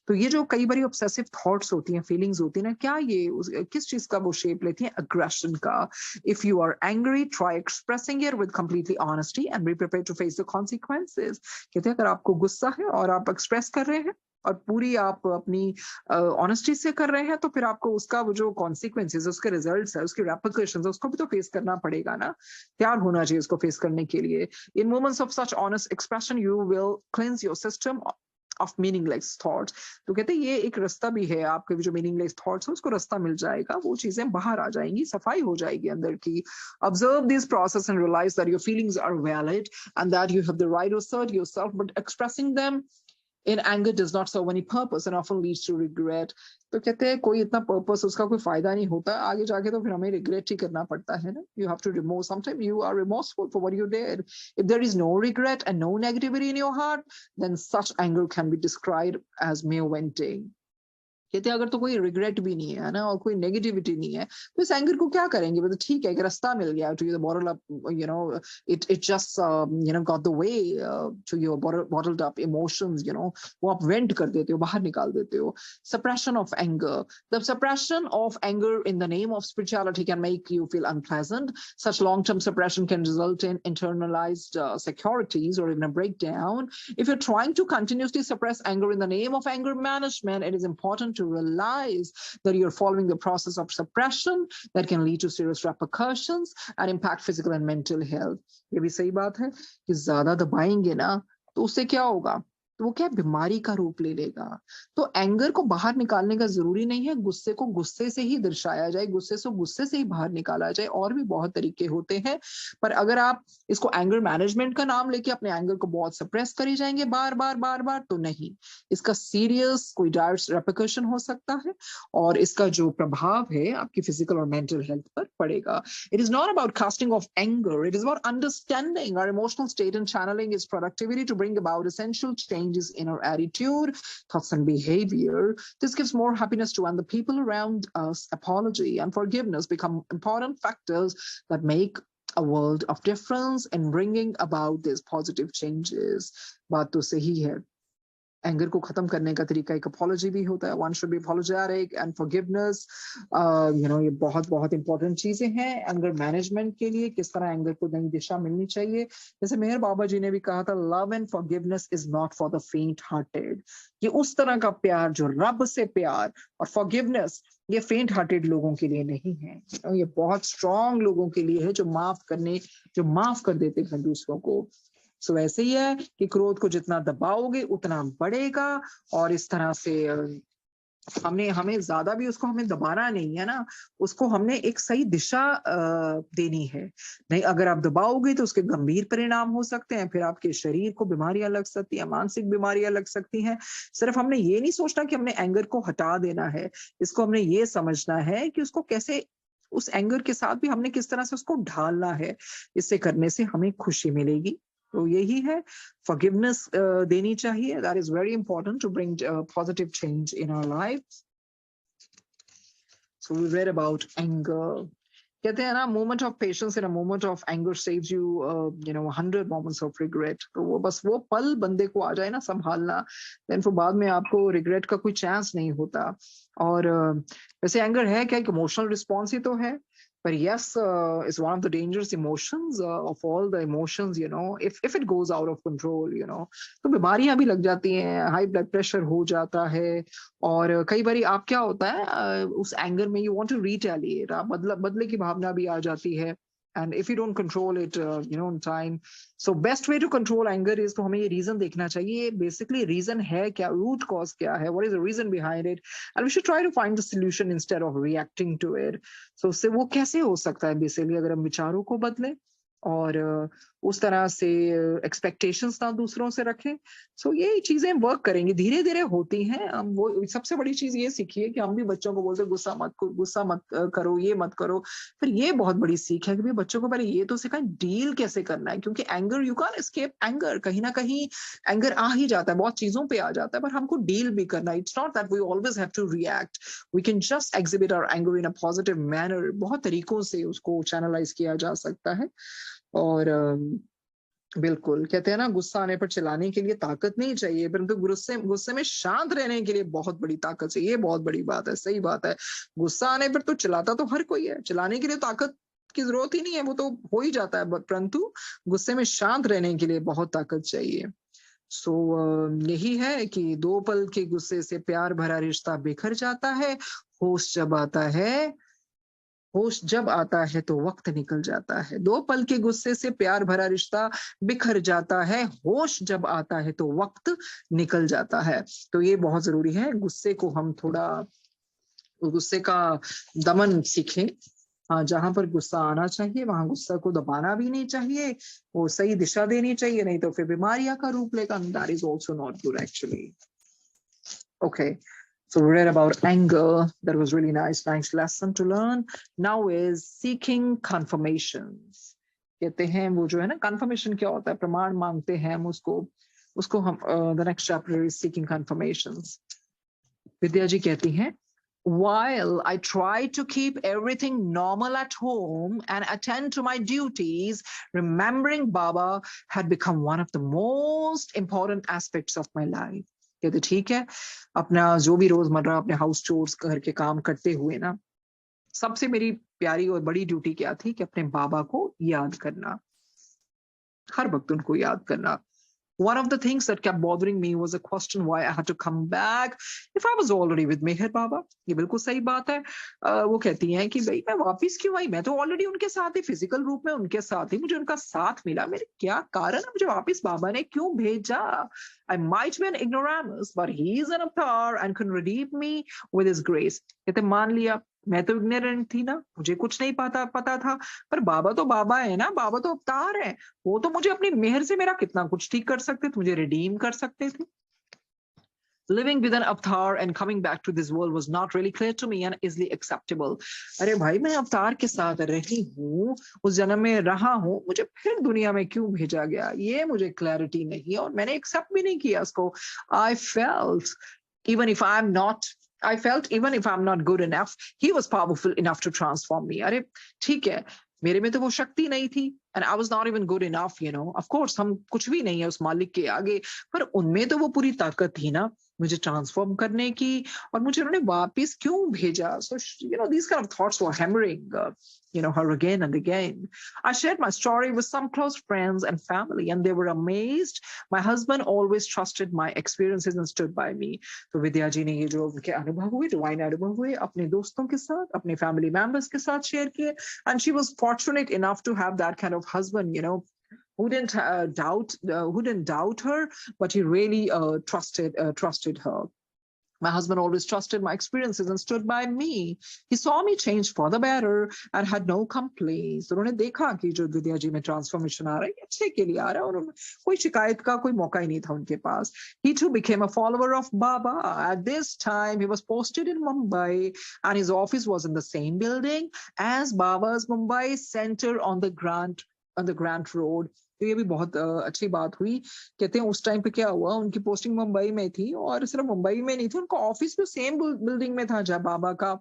तो ये जो कई बार ऑब्सेसिव थॉट्स होती हैं, फीलिंग्स होती हैं ना, क्या ये किस चीज का वो शेप लेती हैं? अग्रेशन का. If you are angry, try expressing it with completely honesty and be prepared to face the consequences. कहते हैं अगर आपको गुस्सा है और आप एक्सप्रेस कर रहे हैं और पूरी आप अपनी ऑनेस्टी से कर रहे हैं, तो फिर आपको उसका वो जो कॉन्सिक्वेंसेस, उसके रिजल्ट्स है, उसके रेपरकशंस है, उसको भी तो फेस करना पड़ेगा ना. तैयार होना चाहिए उसको फेस करने के लिए. In moments of such honest expression, you will cleanse your system of meaningless thoughts. तो कहते हैं ये एक रास्ता भी है, आपके जो मीनिंगलेस थॉट्स है उसको रास्ता मिल जाएगा, वो चीजें बाहर आ जाएंगी, सफाई हो जाएगी अंदर की। Observe this process and realize that your feelings are valid and that you have the right to assert yourself, but expressing them in anger does not serve any purpose and often leads to regret. तो कहते हैं कोई इतना पर्पस, उसका कोई फायदा नहीं होता आगे जाके, तो फिर हमें रिग्रेट ही करना पड़ता है ना। You have to remove, sometime you are remorseful for what you did. If there is no regret and no negativity in your heart, then such anger can be described as mere venting। कहते हैं अगर तो कोई रिग्रेट भी नहीं है ना और कोई नेगेटिविटी नहीं है, तो इस एंगर को क्या करेंगे? मतलब ठीक है, एक रास्ता मिल गया to you bottle up, you know, it just you know got the way to your bottled up emotions, you know, वो आप वेंट कर देते हो, बाहर निकाल देते हो। Suppression of anger, the suppression of anger in the name of spirituality can make you feel unpleasant. Such long term suppression can result in internalized securities or even a breakdown. If you're trying to continuously suppress anger in the name of anger management, it is important to realize that you're following the process of suppression that can lead to serious repercussions and impact physical and mental health। ये भी सही बात है कि ज्यादा दबाएंगे ना तो उससे क्या होगा, तो वो क्या बीमारी का रूप ले लेगा। तो एंगर को बाहर निकालने का जरूरी नहीं है गुस्से को गुस्से से ही दर्शाया जाए, गुस्से से ही बाहर निकाला जाए, और भी बहुत तरीके होते हैं। पर अगर आप इसको एंगर मैनेजमेंट का नाम लेके अपने एंगर को बहुत सप्रेस करी जाएंगे बार बार बार बार, तो नहीं, इसका सीरियस कोई डायरेक्ट रेपिकशन हो सकता है और इसका जो प्रभाव है आपकी फिजिकल और मेंटल हेल्थ पर पड़ेगा। It is not about casting off anger, it is about understanding our emotional state and channelling its productivity to bring about essential changes in our attitude, thoughts, and behavior. This gives more happiness to when the people around us. Apology and forgiveness become important factors that make a world of difference in bringing about these positive changes. बात तो सही है, एंगर को खत्म करने का तरीका एक अपॉलॉजी भी होता है। One should be apologetic and forgiveness, you know, ये बहुत बहुत इंपॉर्टेंट चीजें हैं एंगर मैनेजमेंट के लिए। किस तरह एंगर को नई दिशा मिलनी चाहिए, जैसे मेहर बाबा जी ने भी कहा था, love and forgiveness is not for the फेंट हार्टेड। ये उस तरह का प्यार जो रब से प्यार, और फॉरगिवनेस ये फेंट हार्टेड लोगों के लिए नहीं है, ये बहुत स्ट्रॉन्ग लोगों के लिए है जो माफ कर देते हैं दूसरों को। सो ऐसे ही है कि क्रोध को जितना दबाओगे उतना बढ़ेगा, और इस तरह से हमें ज्यादा भी उसको हमें दबाना नहीं है ना, उसको हमने एक सही दिशा देनी है। नहीं, अगर आप दबाओगे तो उसके गंभीर परिणाम हो सकते हैं, फिर आपके शरीर को बीमारियां लग सकती हैं, मानसिक बीमारियां लग सकती हैं। सिर्फ हमने ये नहीं सोचना कि हमने एंगर को हटा देना है, इसको हमने ये समझना है कि उसको कैसे, उस एंगर के साथ भी हमने किस तरह से उसको ढालना है, इससे करने से हमें खुशी मिलेगी। तो यही है, फॉरगिवनेस देनी चाहिए, that is very important to bring positive change in our life. So we read about anger. कहते हैं ना, moment of patience in a moment of anger saves you, you know, 100 moments of regret. तो वो बस वो पल बंदे को आ जाए ना संभालना, देन फिर बाद में आपको रिग्रेट का कोई चांस नहीं होता। और वैसे एंगर है क्या, एक इमोशनल रिस्पॉन्स ही तो है, but yes, it's one of the dangerous emotions of all the emotions, you know, if it goes out of control, you know, तो बीमारियां भी लग जाती हैं, हाई ब्लड प्रेशर हो जाता है। और कई बार आप क्या होता है, उस एंगर में यू वांट टू रिटेलिएट, आप बदले की भावना भी आ जाती है, and if you don't control it, you know, in time, so best way to control anger is, तो हमें ये रीजन देखना चाहिए, बेसिकली रीजन है क्या, रूट कॉज क्या है, what is the reason behind it, and we should try to find the solution instead of reacting to it। so उससे वो कैसे हो सकता है, बेसिकली अगर हम विचारों को बदलें और उस तरह से एक्सपेक्टेशंस ना दूसरों से रखें, सो ये चीजें वर्क करेंगी, धीरे धीरे होती हैं। हम वो सबसे बड़ी चीज ये सीखिए कि हम भी बच्चों को बोलते गुस्सा मत करो, ये मत करो, फिर ये बहुत बड़ी सीख है कि बच्चों को पहले ये तो सिखाएं डील कैसे करना है, क्योंकि anger, you can escape anger, कहीं ना कहीं एंगर आ ही जाता है, बहुत चीजों पे आ जाता है, पर हमको डील भी करना है। It's not that we always have to react, we can just exhibit our anger in a positive manner. बहुत तरीकों से उसको चैनलाइज किया जा सकता है। और बिल्कुल, कहते हैं ना, गुस्सा आने पर चिल्लाने के लिए ताकत नहीं चाहिए, परंतु गुस्से में शांत रहने के लिए बहुत बड़ी ताकत चाहिए। ये बहुत बड़ी बात है, सही बात है। गुस्सा आने पर तो चिल्लाता तो हर कोई है, चिल्लाने के लिए ताकत की जरूरत ही नहीं है, वो तो हो ही जाता है, परंतु गुस्से में शांत रहने के लिए बहुत ताकत चाहिए। सो यही है कि 2 पल के गुस्से से प्यार भरा रिश्ता बिखर जाता है, होश जब आता है होश जब आता है तो वक्त निकल जाता है, 2 पल के गुस्से से प्यार भरा रिश्ता बिखर जाता है, होश जब आता है तो वक्त निकल जाता है। तो ये बहुत जरूरी है, गुस्से को हम थोड़ा, गुस्से का दमन सीखें। हाँ, जहां पर गुस्सा आना चाहिए वहां गुस्सा को दबाना भी नहीं चाहिए, वो सही दिशा देनी चाहिए, नहीं तो फिर बीमारियां का रूप लेगा। That is also not good actually. Okay, so we read about anger. That was really nice lesson to learn. Now is seeking confirmations. कहते हैं वो जो है ना, confirmation क्या होता है, प्रमाण मांगते हैं हम उसको, उसको हम the next chapter is seeking confirmations. विद्या जी कहती हैं, while I try to keep everything normal at home and attend to my duties, remembering Baba had become one of the most important aspects of my life. कहते ठीक है, अपना जो भी रोजमर्रा अपने हाउस चोर्स घर के काम करते हुए ना, सबसे मेरी प्यारी और बड़ी ड्यूटी क्या थी कि अपने बाबा को याद करना, हर वक्त उनको याद करना। One of the things that kept bothering me was a question why I had to come back if I was already with Meher Baba. ये बिल्कुल सही बात है। वो कहती हैं कि भाई मैं वापस क्यों आई, मैं तो ऑलरेडी उनके साथ ही, फिजिकल रूप में उनके साथ ही, मुझे उनका साथ मिला, मेरे क्या कारण है, मुझे वापस बाबा ने क्यों भेजा? I might be an ignoramus, but he is an avatar and can redeem me with his grace. कहते मान लिया मैं तो इग्नोरेंट थी ना, मुझे कुछ नहीं पता था, पर बाबा तो बाबा है ना, बाबा तो अवतार है, वो तो मुझे अपनी मेहर से मेरा कितना कुछ ठीक कर सकते थे, मुझे रिडीम कर सकते थे। Living with an avatar and coming back to this world was not really clear to me and easily acceptable. अरे भाई मैं अवतार के साथ रही हूँ, उस जन्म में रहा हूँ, मुझे फिर दुनिया में क्यों भेजा गया, ये मुझे क्लैरिटी नहीं, और मैंने एक्सेप्ट भी नहीं किया उसको। I felt even if I'm not I felt even if I'm not good enough, he was powerful enough to transform me. अरे ठीक है, मेरे में तो वो शक्ति नहीं थी, and I was not even good enough, you know. Of course, हम कुछ भी नहीं है उस मालिक के आगे, पर उनमें तो वो पूरी ताकत थी ना मुझे ट्रांसफॉर्म करने की, और मुझे उन्होंने वापस क्यों भेजा? So you know, these kind of thoughts were hammering you know, her again and again. I shared my story with some close friends and family, and they were amazed. My husband always trusted my experiences and stood by me. तो विद्या जी ने ये जो उनके अनुभव हुए, डिवाइन अनुभव हुए, अपने दोस्तों के साथ, अपने फैमिली मेंबर्स के साथ शेयर किए, and she was fortunate enough to have that kind of husband, you know, who didn't doubt her, but he really trusted her. My husband always trusted my experiences and stood by me. He saw me change for the better and had no complaints. उन्होंने देखा कि जो विद्या जी में ट्रांसफॉर्मेशन आ रहा है अच्छे के लिए आ रहा है, और कोई शिकायत का कोई मौका ही नहीं था उनके पास. He too became a follower of Baba. At this time, he was posted in Mumbai, and his office was in the same building as Baba's Mumbai Center on the Grant Road. तो ये भी बहुत अच्छी बात हुई। कहते हैं उस टाइम पे क्या हुआ, उनकी पोस्टिंग मुंबई में थी, और सिर्फ मुंबई में नहीं थी, उनका ऑफिस भी सेम बिल्डिंग में था जहाँ बाबा का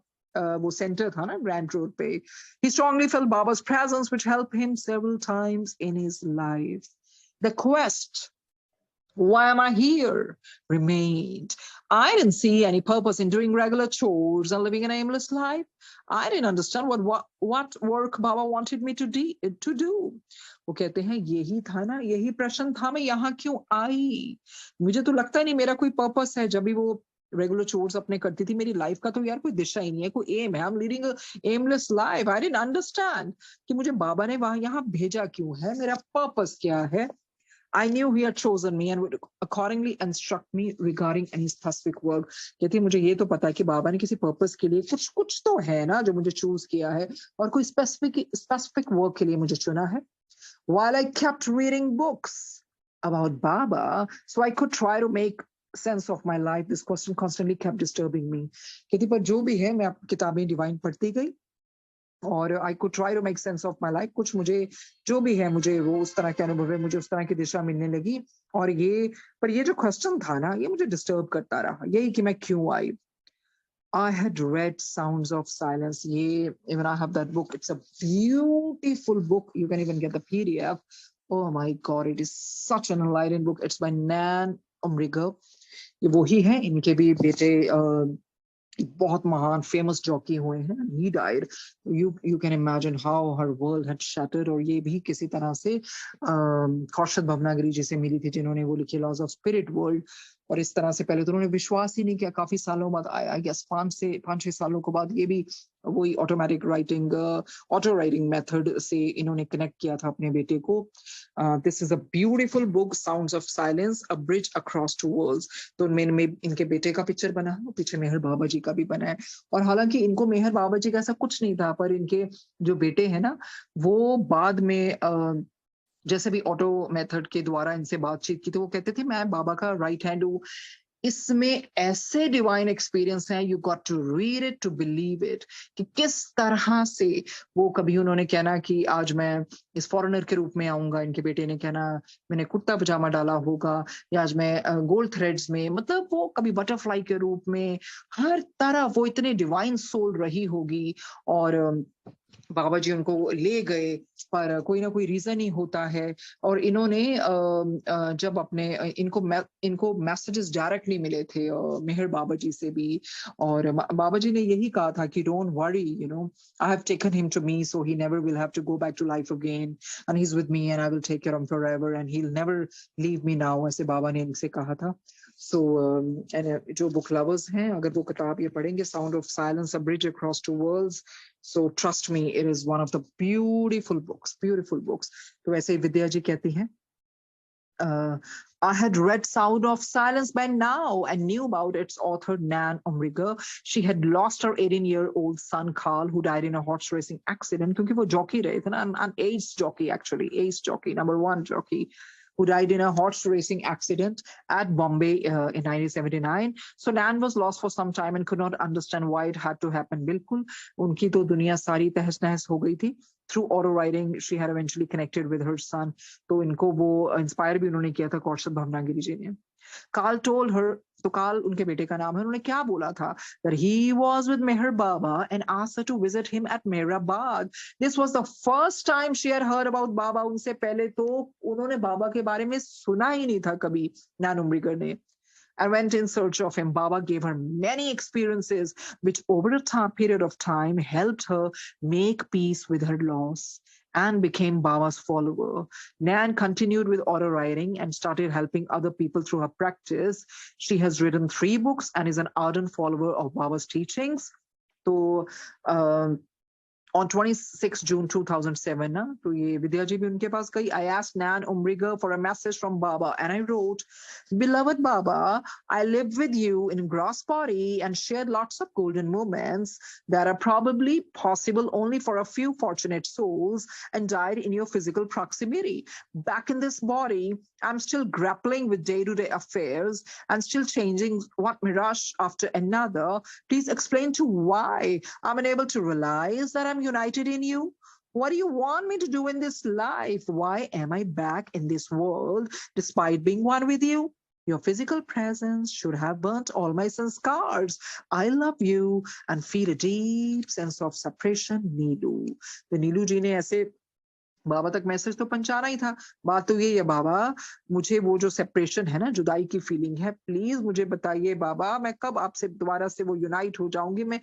वो सेंटर था ना, ग्रैंड रोड पे. He strongly felt Baba's presence, which helped him several times in his life. The quest, why am I here, remained. I didn't see any purpose in doing regular chores and living an aimless life. I didn't understand what work Baba wanted me to do. वो कहते हैं यही था ना, यही प्रश्न था, मैं यहाँ क्यों आई, मुझे तो लगता नहीं मेरा कोई पर्पस है. जब भी वो रेगुलर चोर्स अपने करती थी, मेरी लाइफ का तो यार कोई दिशा ही नहीं है, कोई एम है. I am leading aimless life. I didn't understand कि मुझे बाबा ने वहां यहाँ भेजा क्यों है, मेरा पर्पस क्या है. I knew he had chosen me and would accordingly instruct me regarding any specific work. कहती है मुझे ये तो पता है कि बाबा ने किसी पर्पस के लिए कुछ तो है ना जो मुझे चूज किया है, और कोई स्पेसिफिक वर्क के लिए मुझे चुना है. While I kept reading books about Baba, so I could try to make sense of my life, this question constantly kept disturbing me. कहती पर जो भी है मैं किताबें डिवाइन पढ़ती गई, और I could try to make sense of my life. कुछ मुझे जो भी है, मुझे वो उस तरह के अनुभव है, मुझे उस तरह की दिशा मिलने लगी. और ये जो क्वेश्चन था ना, ये मुझे डिस्टर्ब करता रहा, यही कि मैं क्यों आई. I had read Sounds of Silence. Even I have that book. It's a beautiful book. You can even get the PDF. Oh my God, it is such an enlightening book. It's by Nan Omriga. ये वही है, इनके भी बेटे बहुत महान फेमस जॉकी हुए हैं. He died. You can imagine how her world had shattered. और ये भी किसी तरह से कौशल भवनागिरी जी से मिली थी, जिन्होंने वो लिखे लॉज ऑफ स्पिरिट वर्ल्ड. और इस तरह से पहले तो उन्होंने विश्वास ही नहीं किया, काफी सालों बाद आया, आई गेस 5-6 सालों के बाद ये भी वही automatic writing, auto writing method से इन्होंने कनेक्ट किया था अपने बेटे को। This is a beautiful book, sounds of silence, a bridge across two worlds. तो में इनके बेटे का पिक्चर बना है, पीछे मेहर बाबा जी का भी बना है। और हालांकि इनको मेहर बाबा जी का ऐसा कुछ नहीं था, पर इनके जो बेटे हैं ना, वो बाद में जैसे भी ऑटो मेथड के द्वारा इनसे बातचीत की तो वो कहते थे मैं बाबा का राइट हैंड हूँ। इसमें ऐसे डिवाइन एक्सपीरियंस हैं, you got to read it to believe it, कि किस तरह से वो कभी उन्होंने कहना कि आज मैं इस फॉरेनर के रूप में आऊंगा, इनके बेटे ने कहना मैंने कुर्ता पजामा डाला होगा, या आज मैं गोल्ड थ्रेड्स में, मतलब वो कभी बटरफ्लाई के रूप में, हर तरह वो इतने डिवाइन सोल रही होगी। और बाबा जी उनको ले गए, पर कोई ना कोई रीजन ही होता है। और इन्होंने जब अपने इनको मैसेजेस डायरेक्टली मिले थे मेहर बाबा जी से भी, और बाबा जी ने यही कहा था कि don't worry, you know, I have taken him to me so he never will have to go back to life again, and he is with me and I will take care of forever and he will never leave me now, ऐसे बाबा ने इनसे कहा था। सो जो बुक लवर्स हैं, अगर वो किताब ये पढ़ेंगे, sound of silence, a bridge across two worlds, so trust me, it is one of the beautiful books, beautiful books. तो वैसे ही विद्या जी कहती हैं, I had read Sound of Silence by now and knew about its author Nan Umriger. She had lost her 18-year-old son Carl, who died in a horse racing accident. क्योंकि वो jockey रहे थे ना, an ace jockey actually, ace jockey, number one jockey, who died in a horse racing accident at Bombay in 1979. So Nan was lost for some time and could not understand why it had to happen. बिल्कुल उनकी तो दुनिया सारी तहस नहस हो गई थी। Through auto writing, she had eventually connected with her son. तो इनको वो इंस्पायर भी उन्होंने किया था कौशल भवनागिरी जी ने। Carl told her, तो कार्ल उनके बेटे का नाम है, उन्होंने क्या बोला था, that he was with Meher Baba and asked her to visit him at Mehrabad. This was the first time she had heard about Baba. उनसे पहले तो उन्होंने बाबा के बारे में सुना ही नहीं था कभी, नैन उम्रिगर ने। And went in search of him. Baba gave her many experiences, which over a period of time helped her make peace with her loss and became Baba's follower. Nan continued with auto writing and started helping other people through her practice. She has written 3 books and is an ardent follower of Baba's teachings. So, on 26 June 2007, na, तो ये विद्या जी भी उनके पास गई. I asked Nan Umriger for a message from Baba and I wrote, Beloved Baba, I lived with you in gross body and shared lots of golden moments that are probably possible only for a few fortunate souls and died in your physical proximity. Back in this body, I'm still grappling with day-to-day affairs and still changing one mirage after another. Please explain to why I'm unable to realize that I'm united in you. What do you want me to do in this life? Why am I back in this world despite being one with you? Your physical presence should have burnt all my sanskars. I love you and feel a deep sense of separation, Neelu. The Neelu ji ne ऐसे बाबा तक मैसेज तो पहुंचाना ही था। बात तो यही है, बाबा मुझे वो जो सेपरेशन है ना, जुदाई की फीलिंग है, प्लीज मुझे बताइए बाबा, मैं कब आपसे दोबारा से वो यूनाइट हो जाऊंगी, मैं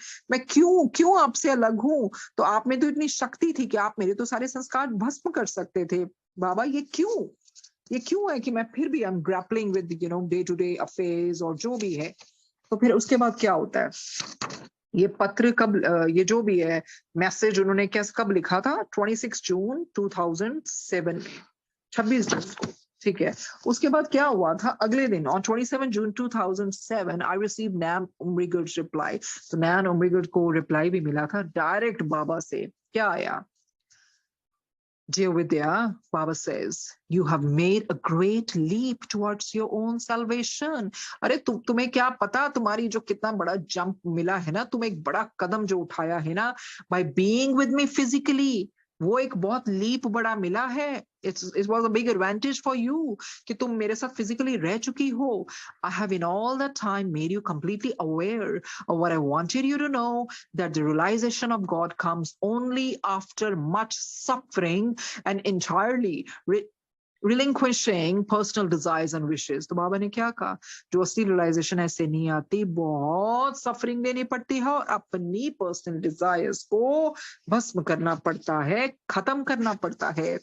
क्यों आपसे अलग हूं। तो आप में तो इतनी शक्ति थी कि आप मेरे तो सारे संस्कार भस्म कर सकते थे बाबा, ये क्यों है कि मैं फिर भी I am grappling with you know day to day affairs और जो भी है। तो फिर उसके बाद क्या होता है, ये पत्र कब, ये जो भी है मैसेज उन्होंने कब लिखा था, 26 जून 2007 में, 26 जून को, ठीक है। उसके बाद क्या हुआ था, अगले दिन on 27 June 2007 I receive Nain Umrigar's reply. तो नैन उम्रिगर को रिप्लाई भी मिला था डायरेक्ट बाबा से। क्या आया, Dear Vidya, Baba says, you have made a great leap towards your own salvation. अरे तुम्हें क्या पता, तुम्हारी जो कितना बड़ा जंप मिला है ना, तुम एक बड़ा कदम जो उठाया है ना, by being with me physically, वो एक बहुत लीप बड़ा मिला है। It was a big advantage for you कि तुम मेरे साथ physically रह चुकी हो। I have in all that time made you completely aware of what I wanted you to know, that the realization of God comes only after much suffering and entirely relinquishing personal desires and wishes. तो बाबा ने क्या कहा, जो असली रियलाइजेशन ऐसे नहीं आती, बहुत सफरिंग देनी पड़ती है और अपनी पर्सनल डिजायर्स को भस्म करना पड़ता है, खत्म करना पड़ता है।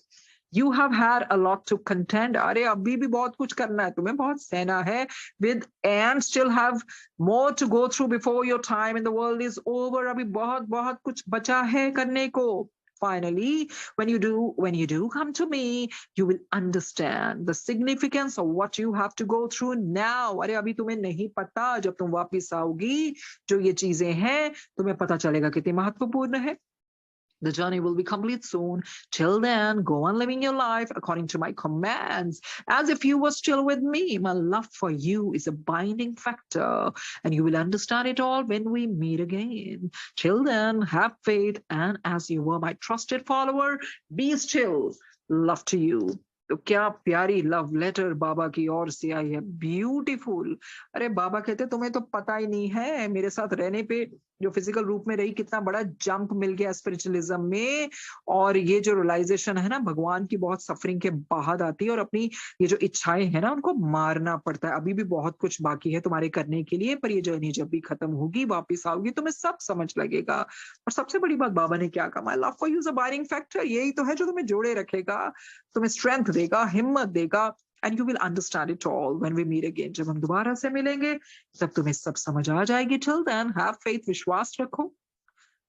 You have had a lot to contend. अरे अभी भी बहुत कुछ करना है, तुम्हें बहुत सहना है. With and still have more to go through before your time in the world is over. अभी बहुत बहुत कुछ बचा है करने को. Finally, when you do come to me, you will understand the significance of what you have to go through now. अरे अभी तुम्हें नहीं पता, जब तुम वापिस आओगी, जो ये चीजें हैं, तुम्हें पता चलेगा कितनी महत्वपूर्ण है. The journey will be complete soon. Till then, go on living your life according to my commands, as if you were still with me. My love for you is a binding factor, and you will understand it all when we meet again. Till then, have faith, and as you were my trusted follower, be still. Love to you. तो क्या प्यारी लव लेटर बाबा की ओर से आई है. ब्यूटीफुल. अरे बाबा कहते तुम्हें तो पता ही नहीं है, मेरे साथ रहने पे जो फिजिकल रूप में रही, कितना बड़ा जंप मिल गया स्पिरिचुअलिज्म में. और ये जो रियलाइजेशन है ना, भगवान की बहुत सफरिंग के बाद आती है, और अपनी ये जो इच्छाएं है ना, उनको मारना पड़ता है. अभी भी बहुत कुछ बाकी है तुम्हारे करने के लिए, पर ये जर्नी जब भी खत्म होगी, वापिस आओगी, तुम्हें सब समझ लगेगा. और सबसे बड़ी बात बाबा ने क्या कहा, my love for you is a binding factor. यही तो है जो तुम्हें जोड़े रखेगा, तुम्हें स्ट्रेंथ देगा, हिम्मत देगा. And you will understand it all when we meet again. जब हम दोबारा से मिलेंगे, तब तुम्हें सब समझ आ जाएगी. Till then, have faith, विश्वास रखो,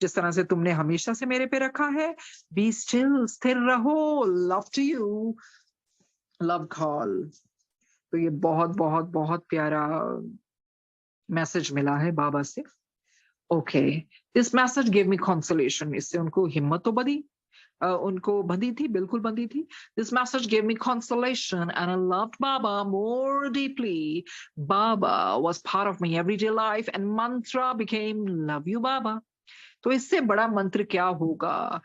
जिस तरह से तुमने हमेशा से मेरे पे रखा है. Be still, स्थिर रहो. Love to you. Love call. तो ये बहुत बहुत बहुत प्यारा मैसेज मिला है बाबा से. Okay, this message gave me consolation. इससे उनको हिम्मत तो बधी, उनको बंधी थी, बिल्कुल बंधी थी. This message gave me consolation and I loved Baba more deeply. Baba was part of my everyday life and mantra became love you Baba. तो इससे बड़ा मंत्र क्या होगा.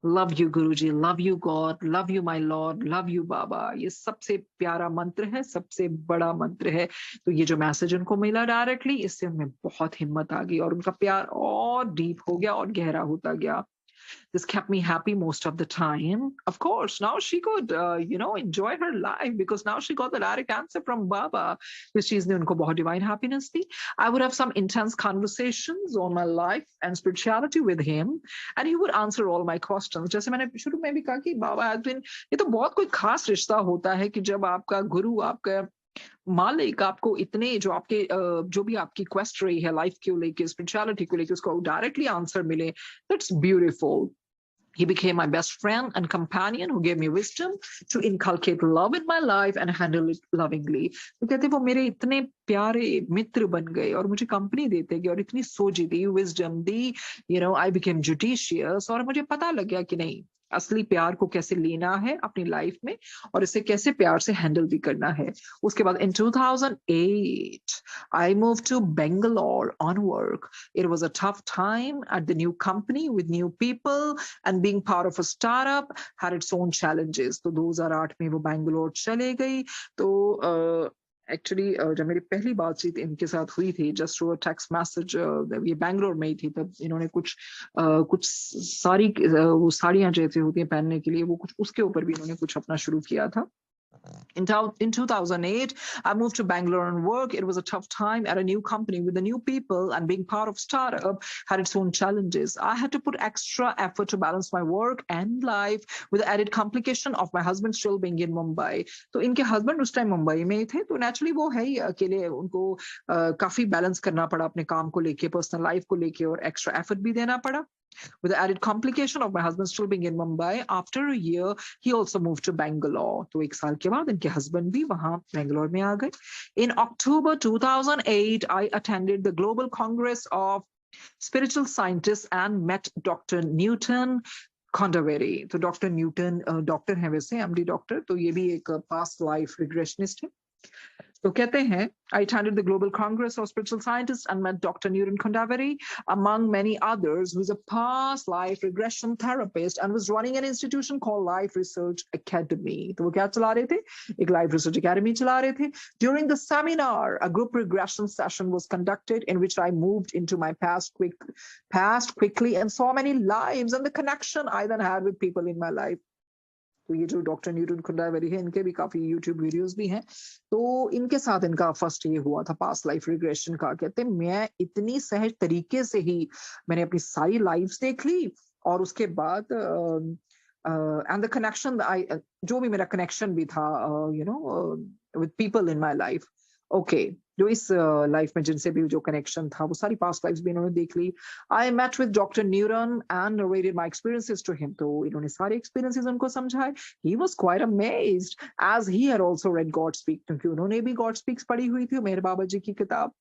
Love you Guruji, love you God, love you my lord, love you Baba. ये सबसे प्यारा मंत्र है, सबसे बड़ा मंत्र है. तो ये जो मैसेज उनको मिला डायरेक्टली, इससे उनमें बहुत हिम्मत आ गई और उनका प्यार और डीप हो गया और गहरा होता गया. This kept me happy most of the time. Of course, now she could, enjoy her life because now she got the direct answer from Baba. This चीज ने उनको बहुत divine happiness the. I would have some intense conversations on my life and spirituality with him, and he would answer all my questions. जैसे मैंने शुरू में भी कहा कि बाबा has been, ये तो बहुत कोई खास रिश्ता होता है कि जब आपका गुरु, आपका मालिक आपको इतने जो भी आपकी क्वेस्ट रही है लाइफ को लेके, स्पिरिचुअलिटी को लेके, उसको डायरेक्टली आंसर मिले. That's beautiful. He became my best friend and companion who gave me wisdom to inculcate love in my life and handle it lovingly. तो कहते वो मेरे इतने प्यारे मित्र बन गए और मुझे कंपनी देते गए और इतनी सोची दी, विजडम दी. I became judicious और मुझे पता लग गया कि नहीं, असली प्यार को कैसे लेना है अपनी लाइफ में और इसे कैसे प्यार से हैंडल भी करना है. उसके बाद in 2008 I moved to Bangalore on work. It was a tough time at the new company with new people and being part of a startup had its own challenges. तो 2008 में वो बैंगलोर चले गई. तो एक्चुअली जब मेरी पहली बातचीत इनके साथ हुई थी, जस्ट वो टेक्स्ट मैसेज, ये बैंगलोर में ही थी, तब इन्होंने कुछ वो साड़ियां जैसे होती हैं पहनने के लिए, वो कुछ उसके ऊपर भी इन्होंने कुछ अपना शुरू किया था. In 2008, I moved to Bangalore and work. It was a tough time at a new company with the new people, and being part of startup had its own challenges. I had to put extra effort to balance my work and life with the added complication of my husband still being in Mumbai. तो इनके husband उस टाइम मुंबई में ही थे, तो naturally वो है ही अकेले, उनको काफी बैलेंस करना पड़ा अपने काम को लेके, पर्सनल लाइफ को लेके, और एक्स्ट्रा एफर्ट भी देना पड़ा. With the added complication of my husband still being in Mumbai, after a year, he also moved to Bangalore. तो एक साल के बाद इनके husband भी वहाँ बैंगलोर में आ गए. In October 2008, I attended the Global Congress of Spiritual Scientists and met Dr. Newton Kondawari. तो डॉक्टर न्यूटन डॉक्टर हैं वैसे, एमडी डॉक्टर, तो ये भी एक पास्ट लाइफ रिग्रेशनिस्ट है. तो कहते हैं, I attended the Global Congress of Spiritual Scientists and met Dr. Newton Kondawari, among many others, who is a past life regression therapist and was running an institution called Life Research Academy. तो वो क्या चला रहे थे? एक Life Research Academy चला रहे थे. During the seminar, a group regression session was conducted in which I moved into my past quickly and saw many lives and the connection I then had with people in my life. तो ये जो डॉक्टर न्यूटन कुंडावरी है, इनके भी काफी यूट्यूब वीडियोस भी हैं. तो इनके साथ इनका फर्स्ट ये हुआ था पास्ट लाइफ रिग्रेशन का. कहते हैं मैं इतनी सहज तरीके से ही मैंने अपनी सारी लाइफ्स देख ली और उसके बाद एंड द कनेक्शन आई जो भी मेरा कनेक्शन भी था with people in my life, okay, जो इस लाइफ में जिनसे भी जो कनेक्शन था वो सारी पास्ट लाइफ्स भी इन्होंने देख ली. I met with doctor Neuron and narrated my experiences to him. तो इन्होंने सारे एक्सपीरियंसेस उनको समझाए. He was quite amazed as he had also read God speak, क्योंकि उन्होंने भी गॉड स्पीक्स पढ़ी हुई थी, मेहर बाबा जी की किताब.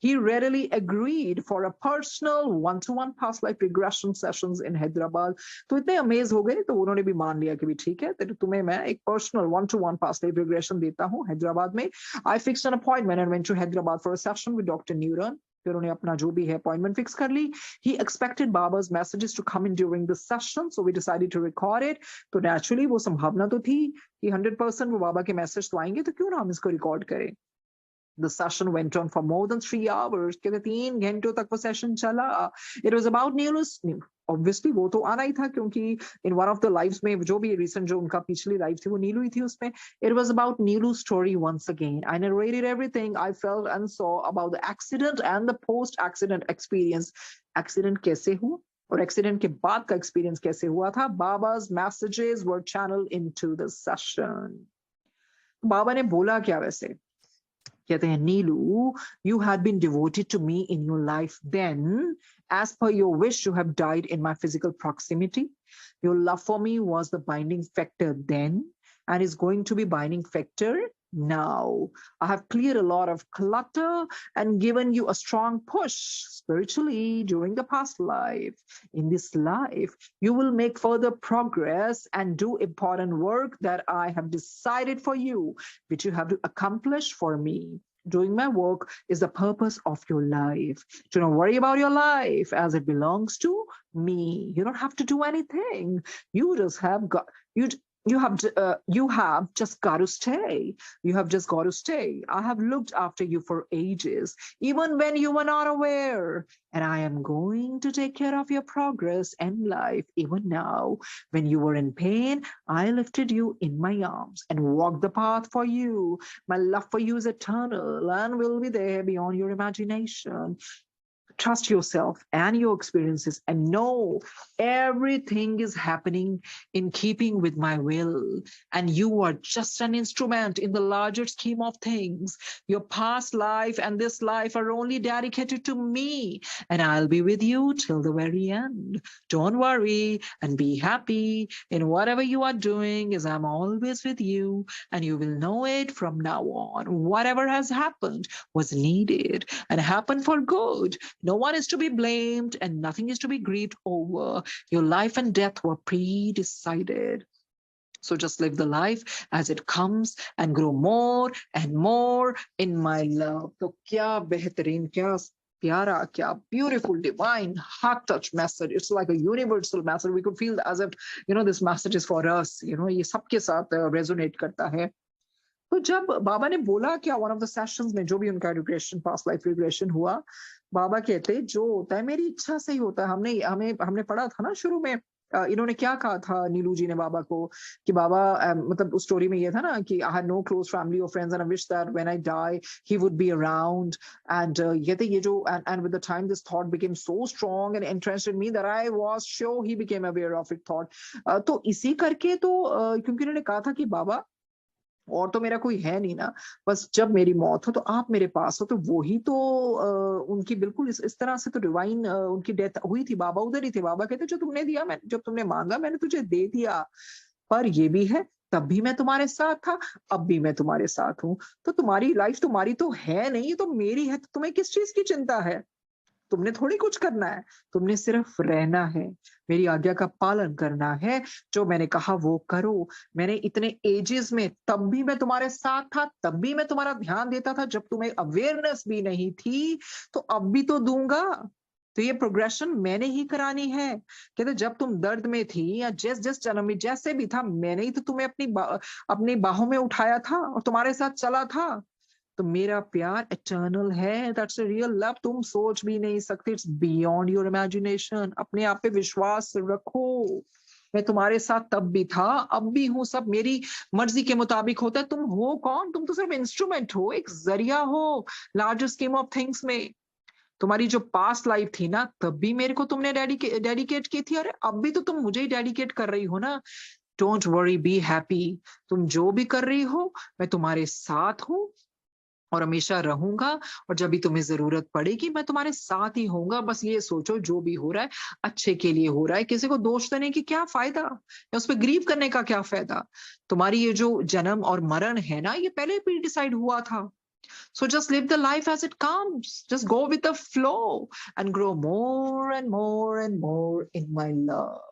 He readily agreed for a personal one-to-one past life regression sessions in Hyderabad. तो इतने अमेज हो गए तो उन्होंने भी मान लिया कि भी ठीक है, तो तुम्हें मैं एक personal one-to-one past life regression देता हूँ हैदराबाद में. I fixed an appointment and went to Hyderabad for a session with Dr. Neuron. फिर उन्हें अपना जो भी है अपॉइंटमेंट फिक्स कर ली. He expected Baba's messages to come in during the session, so we decided to record it. तो naturally वो संभावना तो थी कि 100% वो बाबा के मैसेज तो आएंगे, तो क्यों ना हम इसको रिकॉर्ड करें. The session went on for more than 3 hours. कहते 3 घंटों तक वो सेशन चला. It was about Neelu's. Obviously वो तो आना ही था, क्योंकि in one of the lives में जो भी recent जो उनका पिछली life थी वो नीलू ही थी उसमें. It was about Neelu's story once again. I narrated everything I felt and saw about the accident and the post-accident experience. Accident कैसे हुआ और एक्सीडेंट के बाद का एक्सपीरियंस कैसे हुआ था. Baba's messages were channeled into the session. बाबा ने बोला क्या वैसे. कहते हैं, Neelu, you had been devoted to me in your life then. As per your wish, you have died in my physical proximity. Your love for me was the binding factor then and is going to be binding factor now. I have cleared a lot of clutter and given you a strong push spiritually during the past life. In this life, you will make further progress and do important work that I have decided for you, which you have to accomplish for me. Doing my work is the purpose of your life. Do not worry about your life as it belongs to me. You don't have to do anything. You just have got you have just got to stay. You have just got to stay. I have looked after you for ages, even when you were not aware. And I am going to take care of your progress and life. Even now, when you were in pain, I lifted you in my arms and walked the path for you. My love for you is eternal and will be there beyond your imagination. Trust yourself and your experiences and know everything is happening in keeping with my will. And you are just an instrument in the larger scheme of things. Your past life and this life are only dedicated to me, and I'll be with you till the very end. Don't worry and be happy in whatever you are doing, as I'm always with you, and you will know it from now on. Whatever has happened was needed and happened for good. No one is to be blamed and nothing is to be grieved over. Your life and death were pre-decided. So just live the life as it comes and grow more and more in my love. तो क्या बेहतरीन, क्या प्यारा, क्या beautiful, divine, heart touch message. It's like a universal message. We could feel as if, this message is for us. ये सबके साथ resonate करता है. तो जब बाबा ने बोला क्या वन ऑफ द सेशंस में जो भी उनका रिग्रेशन पास्ट लाइफ रिग्रेशन हुआ, बाबा कहते जो होता है मेरी इच्छा से ही होता है. हमने पढ़ा था ना शुरू में, इन्होंने क्या कहा था नीलू जी ने बाबा को कि बाबा मतलब उस स्टोरी में ये था ना कि I had no close family और friends and I wish that when I die he would be around. And ये जो and with the time this thought became so strong and interested in me that I was sure he became aware of it thought. तो इसी करके तो क्योंकि उन्होंने कहा था कि बाबा और तो मेरा कोई है नहीं ना, बस जब मेरी मौत हो तो आप मेरे पास हो. तो वही तो उनकी बिल्कुल इस तरह से तो डिवाइन उनकी डेथ हुई थी. बाबा उधर ही थे. बाबा कहते जो तुमने दिया, मैं जब तुमने मांगा मैंने तुझे दे दिया. पर ये भी है, तब भी मैं तुम्हारे साथ था, अब भी मैं तुम्हारे साथ हूं. तो तुम्हारी लाइफ तुम्हारी तो है नहीं, तो मेरी है. तो तुम्हें किस चीज की चिंता है? तुमने थोड़ी कुछ करना है, तुमने सिर्फ रहना है, मेरी आज्ञा का पालन करना है. जो मैंने कहा वो करो. मैंने इतने एजेस में तब भी मैं तुम्हारे साथ था, तब भी मैं तुम्हारा ध्यान देता था जब तुम्हें अवेयरनेस भी नहीं थी, तो अब भी तो दूंगा. तो ये प्रोग्रेशन मैंने ही करानी है. कहते जब तुम दर्द में थी या जिस जन्म में जैसे भी था, मैंने ही तो तुम्हें अपनी बाहों में उठाया था और तुम्हारे साथ चला था. तो मेरा प्यार इटर्नल है. That's a real love. तुम सोच भी नहीं सकते. It's beyond your imagination. अपने आप पे विश्वास रखो. मैं तुम्हारे साथ तब भी था, अब भी हूं. सब मेरी मर्जी के मुताबिक होता है. तुम हो कौन? तुम तो सिर्फ इंस्ट्रूमेंट हो, एक जरिया हो लार्जर स्कीम ऑफ थिंग्स में. तुम्हारी जो पास्ट लाइफ थी ना, तब भी मेरे को तुमने डेडिकेट की थी, अरे अब भी तो तुम मुझे ही डेडिकेट कर रही हो ना। Don't worry, be happy. तुम जो भी कर रही हो, मैं तुम्हारे साथ हूँ और हमेशा रहूंगा, और जब भी तुम्हें जरूरत पड़ेगी मैं तुम्हारे साथ ही होऊंगा। बस ये सोचो, जो भी हो रहा है अच्छे के लिए हो रहा है। किसी को दोष देने की क्या फायदा, या उस पर ग्रीव करने का क्या फायदा। तुम्हारी ये जो जन्म और मरण है ना, ये पहले भी डिसाइड हुआ था। So just live the life as it comes. Just go with the flow and grow more and more and more in my love.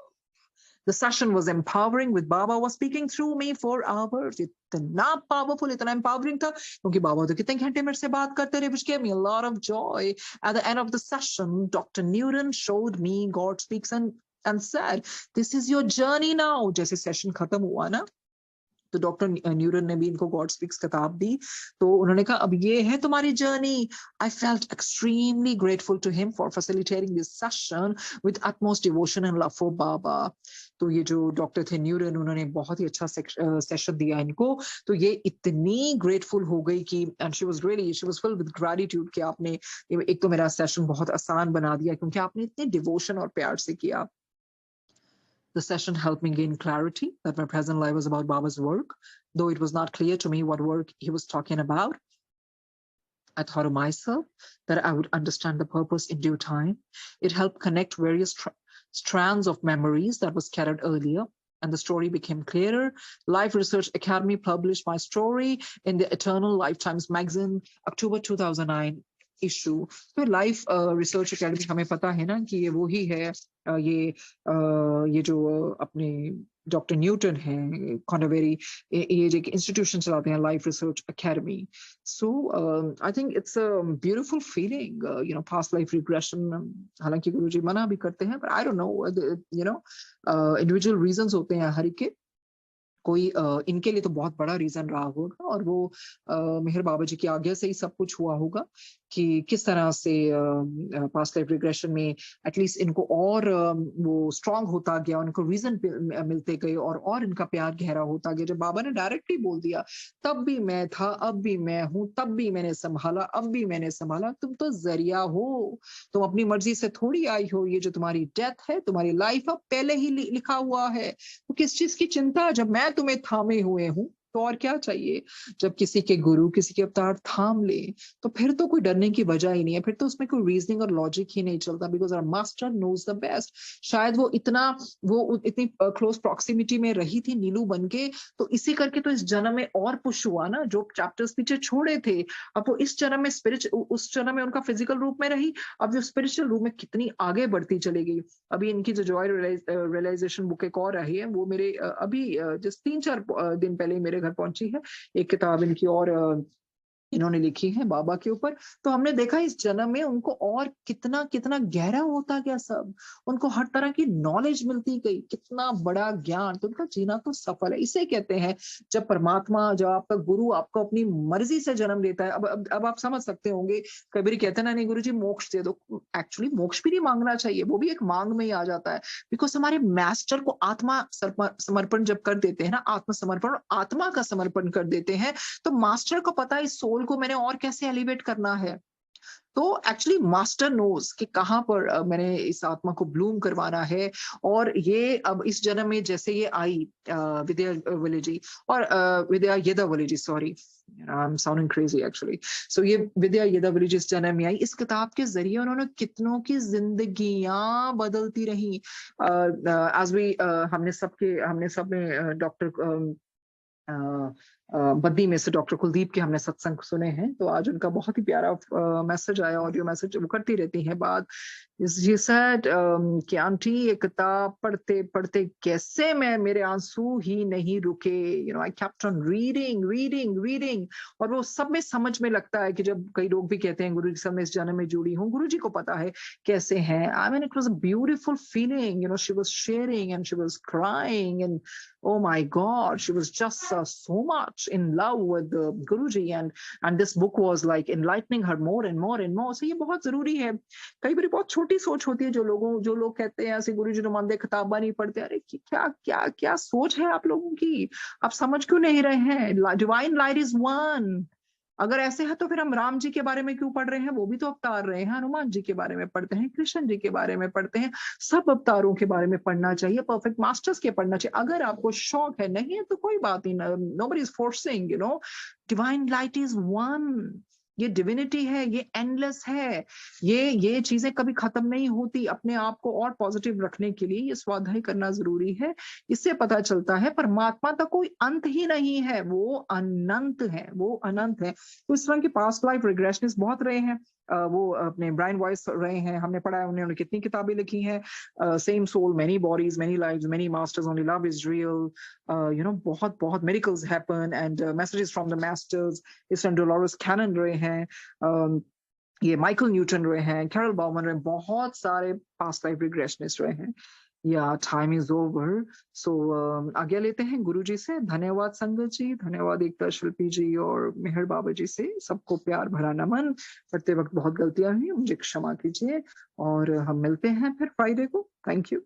The session was empowering with Baba was speaking through me for hours. इतना powerful, इतना empowering था, क्योंकि बाबा तो कितने घंटे मेरे से बात करते रहे, which gave me a lot of joy. At the end of the session, Dr. Newton showed me God speaks and said, "This is your journey now." जैसे session खत्म हुआ ना, तो डॉक्टर न्यूरन ने भी इनको गॉड स्पीक्स किताब दी, तो उन्होंने कहा अब ये है तुम्हारी journey. I felt extremely grateful to him for facilitating this session with utmost devotion and love for Baba. तो ये जो डॉक्टर थे न्यूरन, उन्होंने बहुत ही अच्छा सेशन दिया इनको, तो ये इतनी ग्रेटफुल हो गई कि and she was filled with gratitude कि आपने एक तो मेरा सेशन बहुत आसान बना दिया, क्योंकि आपने इतने डिवोशन और प्यार से किया। The session helped me gain clarity that my present life was about Baba's work, though it was not clear to me what work he was talking about. I thought of myself that I would understand the purpose in due time. It helped connect various strands of memories that were scattered earlier, and the story became clearer. Life Research Academy published my story in the Eternal Lifetimes magazine, October 2009 issue. तो लाइफ रिसर्च एकेडमी हमें पता है ना कि ये वो ही है, ये जो अपने डॉक्टर न्यूटन है कॉन्वेरी, ये जो इंस्टीट्यूशन चलाते हैं, life research academy. So I think it's a beautiful feeling, you know, past life regression. हालांकि गुरुजी मना भी करते हैं, पर I don't know, you know, individual reasons होते हैं हर एक के। कोई इनके लिए तो बहुत बड़ा रीजन रहा होगा, और वो मेहर बाबा जी की आज्ञा से ही सब कुछ हुआ होगा कि किस तरह से पास्ट लाइफ रिग्रेशन में एटलीस्ट इनको और वो स्ट्रांग होता गया, उनको रीजन मिलते गए, और इनका प्यार गहरा होता गया। जब बाबा ने डायरेक्टली बोल दिया, तब भी मैं था, अब भी मैं हूं, तब भी मैंने संभाला, अब भी मैंने संभाला, तुम तो जरिया हो, तुम अपनी मर्जी से थोड़ी आई हो। ये जो तुम्हारी डेथ है, तुम्हारी लाइफ अब पहले ही लिखा हुआ है, तो किस चीज की चिंता, जब मैं तुम्हें थामे हुए हूं तो और क्या चाहिए। जब किसी के गुरु, किसी के अवतार थाम ले, तो फिर तो कोई डरने की वजह ही नहीं है, फिर तो उसमें कोई रीजनिंग और लॉजिक ही नहीं चलता, because our master knows the best. शायद वो इतनी क्लोज प्रॉक्सिमिटी में रही थी नीलू बन के, तो इसी करके तो इस जन्म में और पुश हुआ ना, जो चैप्टर्स पीछे छोड़े थे, अब वो इस जन्म में उस जन्म में उनका फिजिकल रूप में रही, अब जो स्पिरिचुअल रूप में कितनी आगे बढ़ती चली गई। अभी इनकी जो जॉय रियलाइजेशन बुक एक और रही है, वो मेरे अभी जस्ट 3-4 दिन पहले मेरे घर पहुंची है। एक किताब इनकी और इन्होंने लिखी है बाबा के ऊपर। तो हमने देखा इस जन्म में उनको और कितना कितना गहरा होता गया सब, उनको हर तरह की नॉलेज मिलती गई, कितना बड़ा ज्ञान, तो उनका जीना तो सफल है। इसे कहते हैं जब परमात्मा, जब आपका गुरु आपको अपनी मर्जी से जन्म देता है। अब आप समझ सकते होंगे, कबीर कहते हैं ना, नहीं गुरु जी मोक्ष दे दो। एक्चुअली मोक्ष भी नहीं मांगना चाहिए, वो भी एक मांग में ही आ जाता है, बिकॉज हमारे मास्टर को आत्मा समर्पण जब कर देते हैं ना, आत्मसमर्पण, आत्मा का समर्पण कर देते हैं, तो मास्टर को पता है इस सोल को मैंने और कैसे एलिवेट करना है। तो एक्चुअली मास्टर नोज कि कहाँ पर मैंने इस आत्मा को ब्लूम करवाना है। और ये अब इस जन्म में जैसे ये आई विद्या वलेजी और Vidya Yedavalleji, sorry I am sounding crazy actually. So ये विद्या येदावलेजी इस जन्म में आई, इस किताब के जरिए उन्होंने कितनों की जिंदगियां बदलती रही। एज वी हमने सब ने डॉक्टर बद्दी में से डॉक्टर कुलदीप के हमने सत्संग सुने हैं, तो आज उनका बहुत ही प्यारा मैसेज आया, ऑडियो मैसेज, वो करती रहती हैं बात। ये सेड कि आंटी ये किताब पढ़ते पढ़ते कैसे मेरे आंसू ही नहीं रुके, you know, I kept on reading reading reading. और वो सब में समझ में लगता है कि जब कई लोग भी कहते हैं गुरु जी से मैं इस जन्म में जुड़ी हूँ, गुरु जी को पता है कैसे हैं। I mean it was a beautiful feeling, you know, she was sharing and she was crying and oh my god, she was just so much in love with Guruji, and this book was like enlightening her more and more and more. So ये बहुत जरूरी है। कई बार बहुत छोटी सोच होती है, जो लोग कहते हैं ऐसे गुरुजी ने मानते किताबा नहीं पढ़ते, अरे क्या क्या क्या सोच है आप लोगों की, आप समझ क्यों नहीं रहे हैं। डिवाइन लाइट इज वन, अगर ऐसे है तो फिर हम राम जी के बारे में क्यों पढ़ रहे हैं? वो भी तो अवतार रहे हैं। हनुमान जी के बारे में पढ़ते हैं, कृष्ण जी के बारे में पढ़ते हैं, सब अवतारों के बारे में पढ़ना चाहिए, परफेक्ट मास्टर्स के पढ़ना चाहिए। अगर आपको शौक है, नहीं है तो कोई बात नहीं, nobody is forcing, divine light is one. ये डिविनिटी है, ये एंडलेस है। ये चीजें कभी खत्म नहीं होती। अपने आप को और पॉजिटिव रखने के लिए ये स्वाध्याय करना जरूरी है। इससे पता चलता है परमात्मा का कोई अंत ही नहीं है, वो अनंत है, वो अनंत है। तो इस तरह के पास्ट लाइफ रिग्रेशनिस्ट बहुत रहे हैं। वो अपने ब्रायन वॉइस रहे हैं, हमने पढ़ा है उन्होंने कितनी किताबें लिखी हैं। Same soul, many bodies, many lives, many masters, only love is real, बहुत बहुत miracles happen and messages from the masters. इस तरह डोलोरस कैनन रहे हैं, ये माइकल न्यूटन रहे हैं, कैरल बाउमन रहे हैं, बहुत सारे पास्ट लाइफ रिग्रेशनिस्ट रहे हैं। या टाइम इज ओवर। सो आज्ञा लेते हैं गुरु जी से। धन्यवाद संगत जी, धन्यवाद एकता शिल्पी जी और मेहर बाबा जी से। सबको प्यार भरा नमन। पढ़ते वक्त बहुत गलतियां हुई, मुझे क्षमा कीजिए और हम मिलते हैं फिर फ्राइडे को। Thank you.